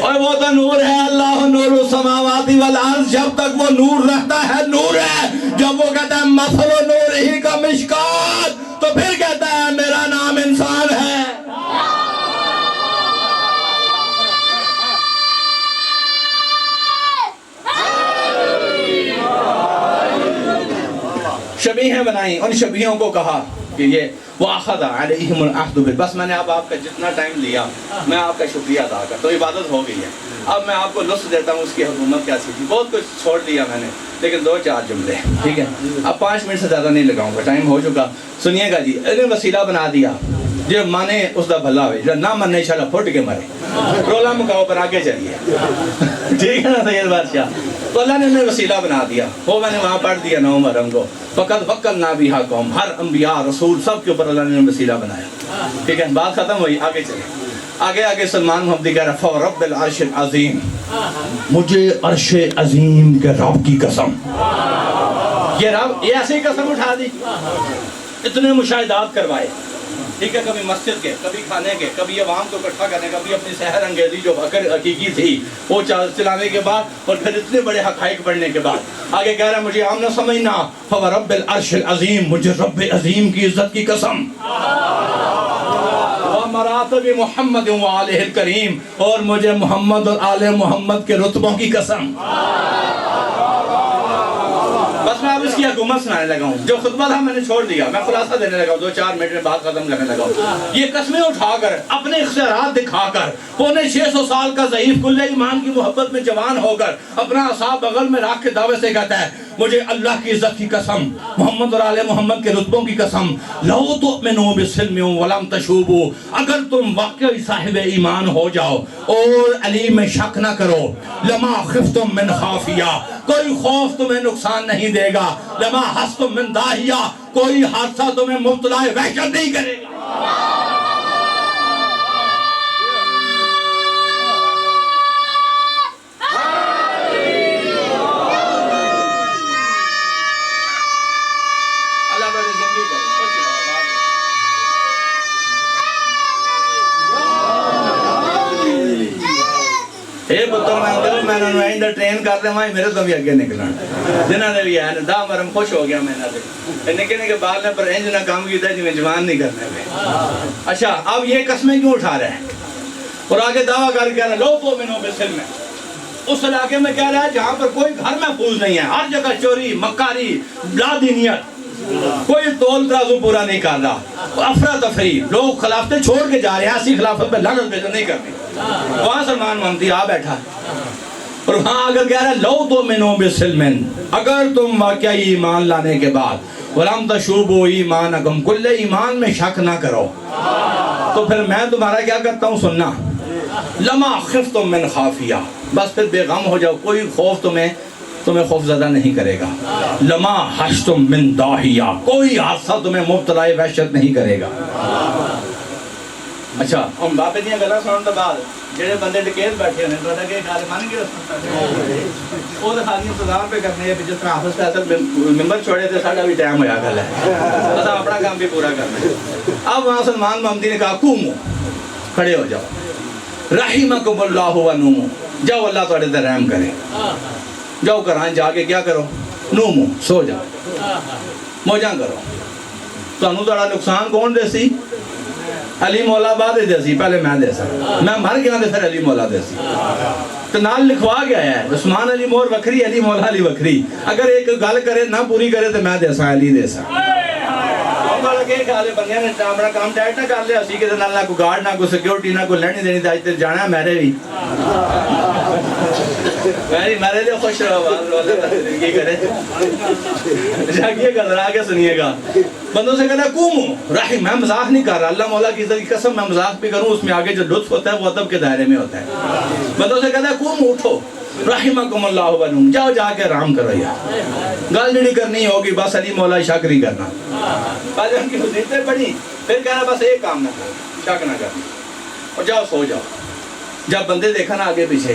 اور وہ تو نور ہے, اللہ نور السماوات والارض, جب تک وہ نور رہتا ہے نور ہے. جب وہ کہتا ہے مثل نور ہی کا مشکات, تو پھر کہتا ہے میرا نام انسان ہے. شبیہیں بنائیں, ان شبیہوں کو کہا کہ یہ وَأَخَذَ عَلَيْهِمُ الْعَهْدُ بِالْ. بس میں نے اب آپ کا جتنا ٹائم لیا میں آپ کا شکریہ ادا کرتا ہوں, تو عبادت ہو گئی ہے. اب میں آپ کو لطف دیتا ہوں اس کی حکومت کیسی تھی. بہت کچھ چھوڑ دیا میں نے, لیکن 2-4 جملے, ٹھیک ہے. اب 5 منٹ سے زیادہ نہیں لگاؤں گا, ٹائم ہو چکا. سنیے گا جی, انہیں وسیلہ بنا دیا, جو مانے اس دا بھلا ہوئے, جو نہ مانے انشاءاللہ پھٹ کے مرے. رولا مکاؤ پر آگے چلیے, ٹھیک ہے نا سید بادشاہ. تو اللہ نے انہیں وسیلہ بنا دیا, وہ میں نے وہاں پڑھ دیا 9 مرم کو. فقط وکلنا بہا قوم, ہر انبیاء رسول سب کے اوپر اللہ نے وسیلہ بنایا. ٹھیک ہے, بات ختم ہوئی, آگے چلیں. آگے سلمان محمدی کہہ رہا فَوَرَبِّ الْعَرْشِ الْعَظِيمِ, مجھے عرش عظیم کے رب کی قسم. یہ رب, یہ ایسی قسم اٹھا دی, اتنے مشاہدات کروائے, ٹھیک ہے، کبھی مسجد کے، کبھی کھانے کے، کبھی عوام کو اکٹھا کرنے، کبھی اپنی سحر انگیزی جو حقیقی تھی وہ چلانے کے بعد، اور پھر اتنے بڑے حقائق پڑھنے کے بعد آگے کہہ رہا ہے مجھے عام نہ سمجھنا، فورب العرش العظیم، مجھے رب عظیم کی عزت کی قسم، مراتب محمد و آلہ الکریم، اور مجھے محمد اور آل محمد کے رتبوں کی قسم۔ بس میں اب اس کی حکومت سنانے لگا ہوں، جو خطبہ تھا میں نے چھوڑ دیا، میں خلاصہ دینے لگا ہوں، 2-4 منٹ میں بات ختم کرنے لگا ہوں۔ یہ قسمیں اٹھا کر، اپنے اختیارات دکھا کر، 650 سال کا ضعیف کل ایمان کی محبت میں جوان ہو کر اپنا عصا بغل میں رکھ کے دعوے سے کہتا ہے مجھے اللہ کی عزت کی قسم، محمد اور آل محمد کے رتبوں کی قسم، لو تؤمنوا بسلم ولم تشوبوا، اگر تم واقعی صاحب ایمان ہو جاؤ اور علی میں شک نہ کرو، لما خفتم من خافیہ، کوئی خوف تمہیں نقصان نہیں دے گا، لما حستم من داہیہ، کوئی حادثہ تمہیں مبتلا وحشت نہیں کرے گا۔ اے پتر میں اندر میں نے آئندہ ٹرین کر دے وہاں میرے تو بھی آگے نکلنا جنہاں نے بھی آئے دا مرم خوش ہو گیا میں نے نکلنے کے بعد میں پر انج نہ کام کیتا ہے جو میں جوان نہیں کرنے پہ۔ اچھا اب یہ قسمیں کیوں اٹھا رہے ہیں اور آگے دعویٰ کر کے کہہ رہا ہے لو تؤمنوا بسلم، اس علاقے میں کہہ رہا ہے جہاں پر کوئی گھر محفوظ نہیں ہے، ہر جگہ چوری مکاری لا دینیت، کوئی تول ترازو پورا نہیں کر رہا، افراتفری، لوگ خلافتیں چھوڑ کے جا رہے ہیں، ایسی خلافت پہ لعنت بھیجن نہیں کرنی۔ وہاں سلمان محمدی آ بیٹھا اور وہاں اگر کہہ رہا ہے لو تؤمنوا بسلم، اگر تم واقعی ایمان لانے کے بعد ولم تشوبوا ایمانکم، کل ایمان میں شک نہ کرو، تو پھر میں تمہارا کیا کرتا ہوں سننا، لما خفتم من خافیہ، بس پھر بے غم ہو جاؤ، کوئی خوف تمہیں خوف زدہ نہیں کرے گا، لما حشتم من داہیہ، کوئی حادثہ تمہیں مبتلا وحشت نہیں کرے گا۔ اچھا ہم باپے دیاں گلاں سنن تو بعد جڑے بندے ڈکیت بیٹھے ہیں تو کہ گل مان کے وہ تو خالی انتظام پہ کرنے ہیں جس طرح حافظ فیصل ممبر چھوڑے تھے ساڈا بھی ٹائم ہویا گل ہے بس اپنا کام بھی پورا کرنا ہے۔ اب وہاں سلمان محمدی نے کہا قوموا، کھڑے ہو جاؤ، رحمکم اللہ ونوموا، جاؤ اللہ تہاڈے تے رحم کرے، جاؤ گھراں جا کے کیا کرو، نومو، سو جاؤ، موجاں کرو، تانوں تہاڈا نقصان کون دے سی؟ علی مولا بعد دے سی، پہلے میں دے سا، میں مر گیا دے پھر علی مولا دے سی، تو نال لکھوا گیا ہے عثمان علی مور وکری، علی مولا علی وکری، اگر ایک گل کرے نہ پوری کرے تو میں دے سا، علی دے سا۔ کہ خیال بندیاں نے اپنا کام ٹائٹ نہ کر لیا اسی کے نہ کوئی گارڈ نہ کوئی سیکیورٹی نہ کوئی لڑنی دینی، اج تک جانا ہے میرے بھی میرے لیے خوش رہو، زندگی کرے جاگیے گا ذرا آگے سنیے گا۔ بندوں سے کہتا ہے قوموا رحم، میں مذاق نہیں کر رہا، اللہ مولا کی عزت کی قسم میں مذاق بھی کروں، اس میں آگے جو لطف ہوتا ہے وہ ادب کے دائرے میں ہوتا ہے۔ بندوں سے کہتا ہے قوموا، اٹھو، رحمکم اللہ ونوم، جاؤ جا کے آرام کرو یار، گل جڑی کرنی ہوگی بس علی مولا شک نہیں کرنا۔ بعد ان کی وظیفے پڑھی، پھر کہنا بس ایک کام نہ کرو، شک نہ کرنا، اور جاؤ سو جاؤ۔ جب بندے دیکھا نا آگے پیچھے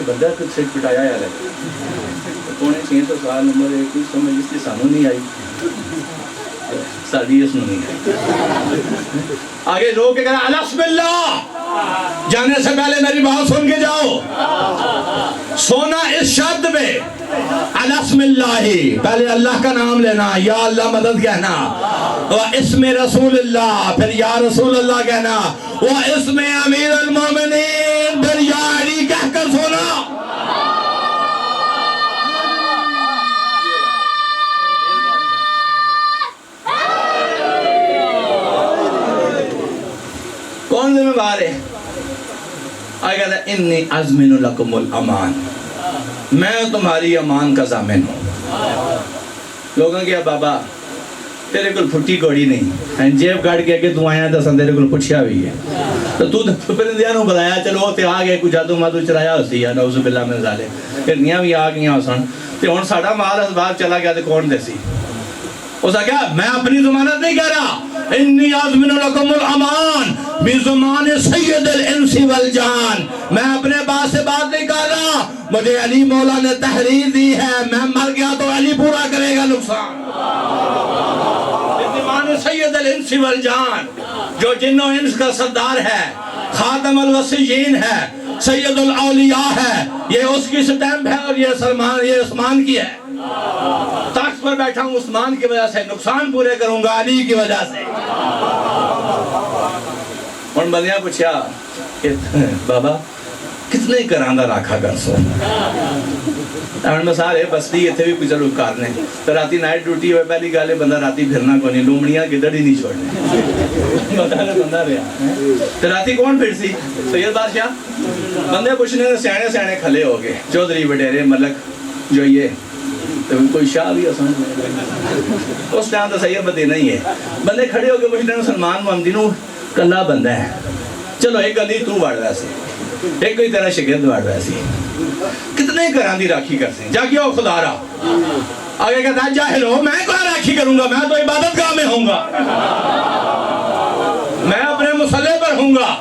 بندہ کچھ سیٹ پٹایا یار ہے، 650 سال عمر ہے، کچھ سمجھ اس کی سانوں نہیں آئی، ساری اس نے نہیں آئی۔ آگے رو کے کہنا الحمد للہ، جانے سے پہلے میری بات سن کے جاؤ، سونا اس شبد میں الحمد للہ، پہلے اللہ کا نام لینا، یا اللہ مدد کہنا، واسم رسول اللہ، پھر یا رسول اللہ کہنا، واسم امیر المومنین، پھر یا علی کہہ کر سونا۔ کون ذمہ دار ہے؟ آگے کہتا ہے انی ازمن لکم الامان، میں تمہاری امان کا ضامن ہوں۔ لوگوں کیا بابا تیرے کل پھٹی کوڑی نہیں، جیب کاٹ کے کہ تو آیا دساں تیرے کل پچھیا بھی ہے، تو پرندیاں نو بلایا چلو تے آ گئے کوئی جادو مادو چلایا ہوسی یا نعوذ باللہ من ذالک، پھرنیاں بھی آ گئیاں سن تے ہن ساڈا مال اسباب چلا گیا تے کون دے سی؟ اس کہا میں اپنی ضمانت نہیں کہہ رہا، انی اضمن لکم الامان بزمان سید الانس والجان، میں اپنے بات سے بات نہیں کر رہا، مجھے علی مولا نے تحریر دی ہے، میں مر گیا تو علی پورا کرے گا نقصان، بزمان سید الانس والجان، جو جن و انس کا سردار ہے، خاتم الوصیین ہے، سید الاولیاء ہے، یہ اس کی سٹیمپ ہے، اور یہ عثمان کی ہے۔ تخت پر بیٹھا ہوں عثمان کی وجہ سے، نقصان پورے کروں گا علی کی وجہ سے۔ اور بندیاں پوچھا کہ بابا کتنے کراندہ راکھا کر سو؟ میں سارے بستی اتنے بھی کچھ ضرور کرنے تو راتی نائٹ ڈیوٹی ہوئے، پہلی گالے بندہ راتی پھرنا کو نہیں، لومڑیاں گدڑ ہی نہیں چھوڑنے بندہ رہا تو راتی کون پھر سی؟ سید بادشاہ۔ بندے پوچھنے سیانے سیانے کھلے ہو گئے، چودھری وڈیرے ملک جو یہ کوئی شاہ بھی اس ٹائم تو سید مدینہ ہی ہے، بندے کھڑے ہو کے پوچھنے سلمان محمدی نو کلا بندہ ہے، چلو ایک گلی تو وڑ رہا سی، ایک کوئی طرح شگرد وڑ رہا سی، کتنے گھران دی راکھی کر سیں؟ جا کیا ہو خدا رہا آگے کہتا ہے جاہل ہو، میں کہاں راکھی کروں گا، میں تو عبادت گاہ میں ہوں گا، میں اپنے مسلح پر ہوں گا۔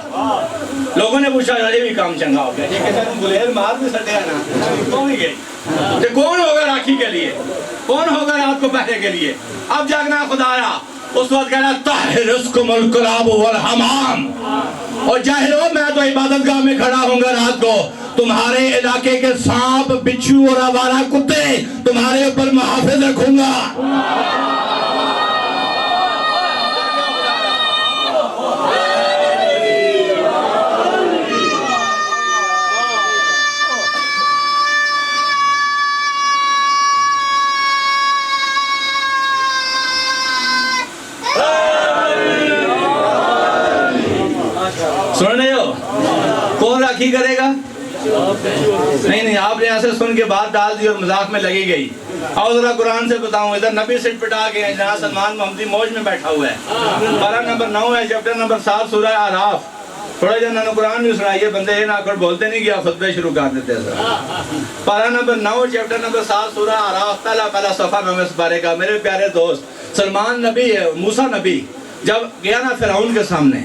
لوگوں نے پوچھا یہ بھی کام چنگا ہو گیا، یہ کہتا ہے گلیر مار بھی سٹے ہیں نا، کون ہی گئی کہ کون ہوگا راکھی کے لیے، کون ہوگا رات کو پہرے کے لیے؟ اب جاگنا خدا رہا، اس وقت کہنا طاہرسکم الکلاب والحمام، اور جاہلو میں تو عبادت گاہ میں کھڑا ہوں گا رات کو، تمہارے علاقے کے سانپ بچھو اور آوارہ کتے تمہارے اوپر محافظ رکھوں گا۔ سن رہے ہو؟ کون راکھی کرے گا؟ نہیں آپ نے ایسے سن کے بات ڈال دی اور مذاق میں لگی گئی۔ آؤ ذرا قرآن سے بتاؤں، ادھر نبی سٹ پٹا کے جہاں سلمان محمدی موج میں بیٹھا ہوا ہے، پارہ نمبر 9 ہے، چیپٹر نمبر 7 سورہ اعراف۔ تھوڑا جہاں نے قرآن بھی سنائیے، بندے یہ نہ کر بولتے نہیں گیا، خطبے شروع کر دیتے ہیں۔ پارہ نمبر 9 چیپٹر نمبر 7 سورہ اعراف، پہلا صفحہ میں اس بارے کا۔ میرے پیارے دوست، سلمان نبی ہے، موسیٰ نبی جب گیا نا فرعون کے سامنے،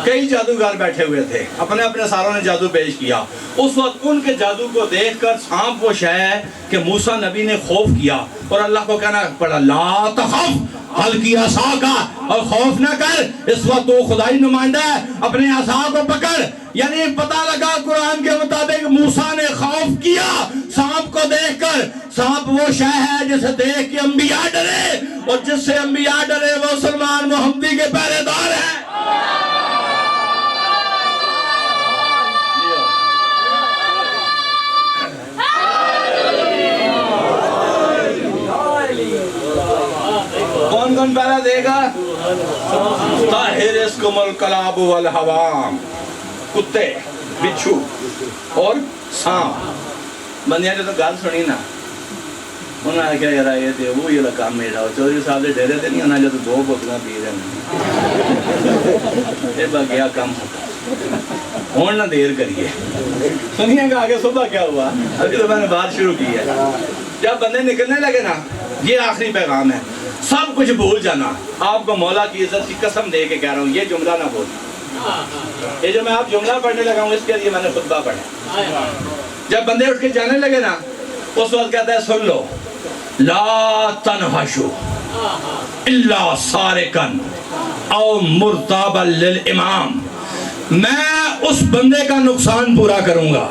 کئی جادوگر بیٹھے ہوئے تھے، اپنے اپنے ساروں نے جادو پیش کیا، اس وقت ان کے جادو کو دیکھ کر سانپ وہ شے ہے کہ موسیٰ نبی نے خوف کیا اور اللہ کو کہنا پڑا لا تخف ہلکی عصا کا، اور خوف نہ کر، اس وقت تو خدائی نمائندہ ہے، اپنے عصا کو پکڑ۔ یعنی پتہ لگا قرآن کے مطابق موسیٰ نے خوف کیا سانپ کو دیکھ کر۔ سانپ وہ شے ہے جسے دیکھ کے انبیاء ڈرے، اور جس سے انبیاء ڈرے وہ سلمان محمدی کے پہرے دار ہیں۔ کون کون پہلا دے گا؟ طاہرسکم الکلاب والحوام، کتے، بچھو اور سانپ۔ بندیاں نے تو گال سنی نا، انہوں نے کہا یار یہ تھے وہ یہ کام میرا، چودھری صاحب نے ڈیرے تھے نہیں، انہوں نے جو دو بوتلاں پی رہے ہیں، یہ بگیا کام ہون نہ دیر کریے۔ سنیے گا آگے صبح کیا ہوا، ابھی تو میں نے بات شروع کی ہے۔ جب بندے نکلنے لگے نا، یہ آخری پیغام ہے، سب کچھ بھول جانا۔ آپ کو مولا کی عزت کی قسم دے کے کہہ رہا ہوں، یہ جملہ نہ بولنا۔ یہ جو میں آپ جملہ پڑھنے لگا ہوں، اس کے لیے میں نے خطبہ پڑھا۔ جب بندے اٹھ کے جانے لگے نا، اس وقت کہتا ہے سن لو، لا تنحشو الا سارقن او مرتابا للامام، میں اس بندے کا نقصان پورا کروں گا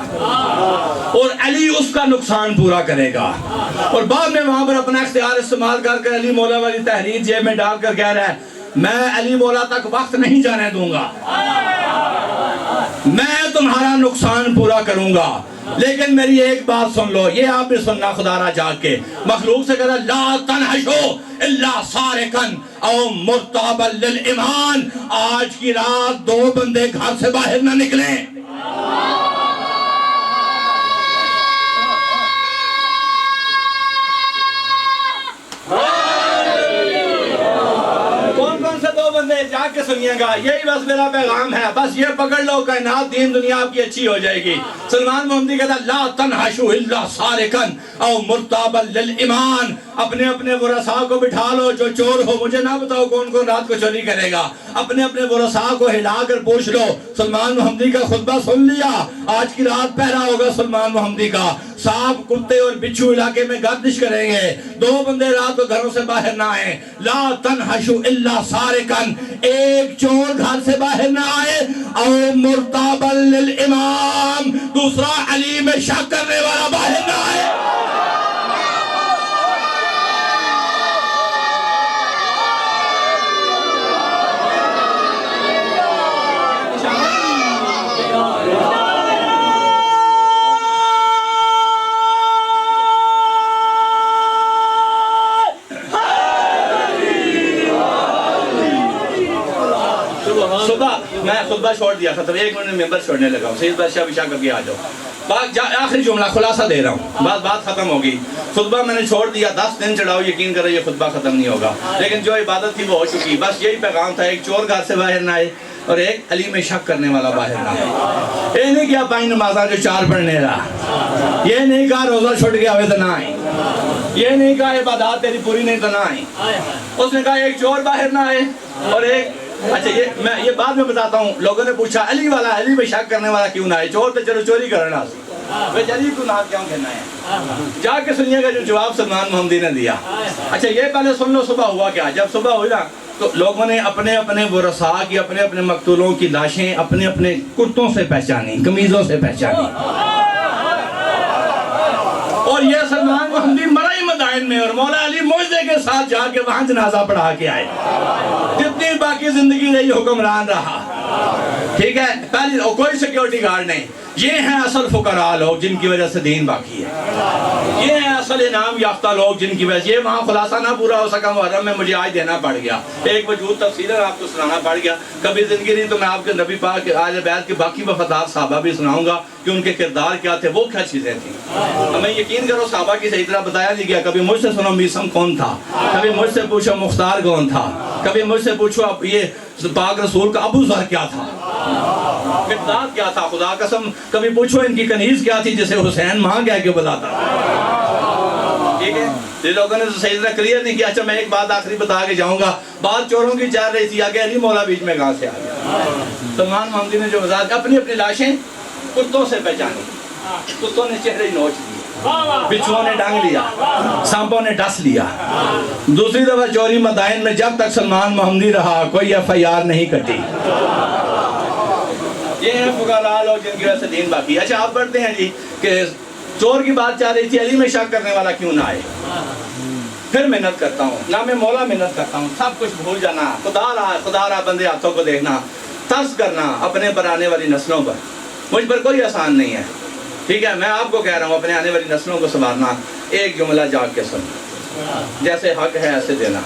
اور علی اس کا نقصان پورا کرے گا۔ اور بعد میں وہاں پر اپنا اختیار استعمال کر کے علی مولا والی تحریر جیب میں ڈال کر کہہ رہا ہے میں علی مولا تک وقت نہیں جانے دوں گا، میں تمہارا نقصان پورا کروں گا۔ لیکن میری ایک بات سن لو، یہ آپ بھی سننا خدا را جاگ کے، مخلوق سے کہتا لا تنحشو الا سارقن او مرتابا للایمان، آج کی رات دو بندے گھر سے باہر نہ نکلیں۔ جا کے سنیے گا، یہی بس میرا پیغام ہے، بس یہ پکڑ لو، کائنات دین دنیا آپ کی اچھی ہو جائے گی۔ سلمان محمدی کہتا لا تنحشو الا سارقن او مرتابا للایمان، اپنے اپنے ورثاء کو بٹھا لو، جو چور ہو مجھے نہ بتاؤ کون کون رات کو چوری کرے گا، اپنے اپنے ورثاء کو ہلا کر پوچھ لو۔ سلمان محمدی کا خطبہ سن لیا، آج کی رات پہرا ہوگا سلمان محمدی کا، سانپ کتے اور بچھو علاقے میں گردش کریں گے، 2 بندے رات کو گھروں سے باہر نہ آئیں، لا تنحشوا الا سارقا، ایک چور گھر سے باہر نہ آئے، او مرتابا للامام، دوسرا علی میں شک کرنے والا باہر نہ آئے۔ صبح میں خطبہ چھوڑ دیا ختم، 1 منٹ میں ممبر چھوڑنے لگا ہوں، سید بادشاہ بھی شاہ کر آ جاؤ، آخری جملہ خلاصہ دے رہا ہوں، بات ختم ہوگی۔ خطبہ میں نے چھوڑ دیا، 10 دن چڑھاؤ، یقین کرو یہ خطبہ ختم نہیں ہوگا، لیکن جو عبادت تھی وہ ہو چکی، بس یہی پیغام تھا، ایک چور گھر سے باہر نہ آئے اور ایک علی میں شک کرنے والا باہر نہ آئے۔ یہ نہیں کیا 5 نمازاں جو 4 پڑھنے رہا، یہ نہیں کہا روزہ چھوٹ گیا ہوئے تو نہ آئیں، یہ نہیں کہا عبادات تیری پوری نہیں تو نہ آئیں، اس نے کہا ایک چور باہر نہ آئے اور ایک، اچھا یہ بعد میں بتاتا ہوں، لوگوں نے پوچھا علی والا، علی میں شک کرنے والا کیوں نہ ہے، چور تو چلو چوری کرنا سی، بھئی علی کو نہ کیوں کہنا ہے، جا کے سنیے گا جو جواب سلمان محمدی نے دیا۔ اچھا یہ پہلے سن لو صبح ہوا کیا، جب صبح ہوئی نا تو لوگوں نے اپنے اپنے ورثاء کی، اپنے اپنے مقتولوں کی لاشیں اپنے اپنے کرتوں سے پہچانی، قمیضوں سے پہچانی، اور یہ سلمان محمدی مرائی مدائن میں اور مولا علی معجزے کے ساتھ جا کے وہاں جنازہ پڑھا کے آئے، جتنی باقی زندگی رہی حکمران رہا، ٹھیک ہے، پہلی کوئی سیکیورٹی گارڈ نہیں، یہ ہیں اصل فقراء لوگ جن کی وجہ سے دین باقی ہے، یہ ہیں اصل انعام یافتہ لوگ جن کی وجہ سے، یہ وہاں خلاصہ نہ پورا ہو سکا محرم میں مجھے آج دینا پڑ گیا، ایک وجود تفصیل آپ کو سنانا پڑ گیا، کبھی زندگی نہیں تو میں آپ کے نبی پاک اہل بیت کے باقی وفادار صحابہ بھی سناؤں گا کہ ان کے کردار کیا تھے، وہ کیا چیزیں تھیں، ہمیں یقین کرو صحابہ کی صحیح طرح بتایا نہیں گیا، کبھی مجھ سے سنو میسم کون تھا، کبھی مجھ سے پوچھو مختار کون تھا، کبھی مجھ سے پوچھو یہ پاک رسول کا ابو ذر کیا تھا، کردار کیا تھا، خدا قسم کبھی پوچھو ان کی کنیز کیا تھی جسے حسین ماں کہہ کے بلاتا، ٹھیک ہے، یہ لوگوں نے تو صحیح طرح کلیئر نہیں کیا۔ اچھا میں ایک بات آخری بتا کے جاؤں گا، بات چوروں کی چل رہی تھی، آگے علی مولا بیچ میں کہاں سے آ گیا، سلمان محمدی نے جو وضاحت اپنی اپنی لاشیں کتوں سے پہچانی، کتوں نے چہرے نوچ دیے، بچھوؤں نے ڈانگ لیا، سانپوں نے ڈس لیا۔ دوسری دفعہ چوری مدائن میں جب تک سلمان محمدی رہا کوئی FIR نہیں کٹی، یہ ہیں فقراء لوگ جن کی وجہ سے دین باقی ہے۔ اچھا آپ پڑھتے ہیں جی کہ چور کی بات چاہ رہی تھی، علی میں شک کرنے والا کیوں نہ آئے، پھر محنت کرتا ہوں، نہ میں مولا محنت کرتا ہوں، سب کچھ بھول جانا، خدا را بندے ہاتھوں کو دیکھنا، ترس کرنا اپنے پر آنے والی نسلوں پر، مجھ پر کوئی آسان نہیں ہے، ٹھیک ہے، میں آپ کو کہہ رہا ہوں اپنے آنے والی نسلوں کو سنوارنا، ایک جملہ جاگ کے سننا، جیسے حق ہے ایسے دینا،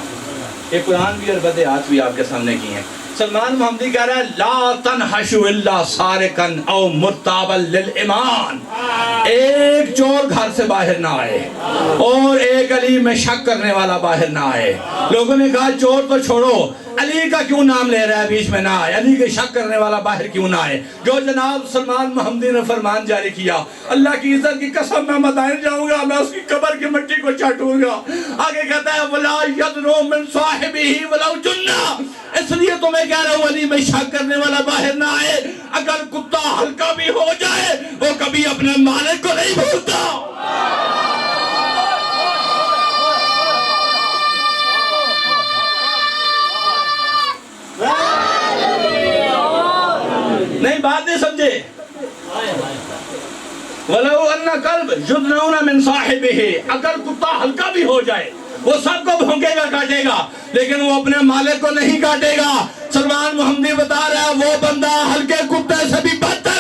یہ قرآن بھی اور بدعات بھی آپ کے سامنے کی ہیں۔ سلمان محمدی کہہ رہا ہے لا تنحشوا الا سارقا او مرتابا للایمان، ایک چور گھر سے باہر نہ آئے اور ایک علی میں شک کرنے والا باہر نہ آئے۔ لوگوں نے کہا چور تو چھوڑو، علی کا کیوں نام لے رہا ہے بیچ میں نہ آئے، علی کے شک کرنے والا باہر کیوں نہ آئے۔ جو جناب سلمان محمدی نے فرمان جاری کیا، اللہ کی عزت کی قسم میں مدائن جاؤں گا، میں اس کی قبر کی مٹی کو چاٹوں گا۔ آگے کہتا ہے وَلَا يَدْنُو مِن صَاحِبِهِ وَلَوْ جُنَّةٌ، اس لیے تو میں کہہ رہا ہوں علی میں شک کرنے والا باہر نہ آئے، اگر کتا ہلکا بھی ہو جائے وہ کبھی اپنے مالک کو نہیں بھولتا۔ نہیں بات نہیں سمجھے، وَلَوْ أَنَّ قَلْبَ يُدْنَوْنَ مِنْ صَاحِبِهِ، اگر کتا ہلکا بھی ہو جائے وہ سب کو بھونکے گا کاٹے گا لیکن وہ اپنے مالک کو نہیں کاٹے گا۔ سلمان محمدی بتا رہا ہے وہ بندہ ہلکے کتے سے بھی بدتر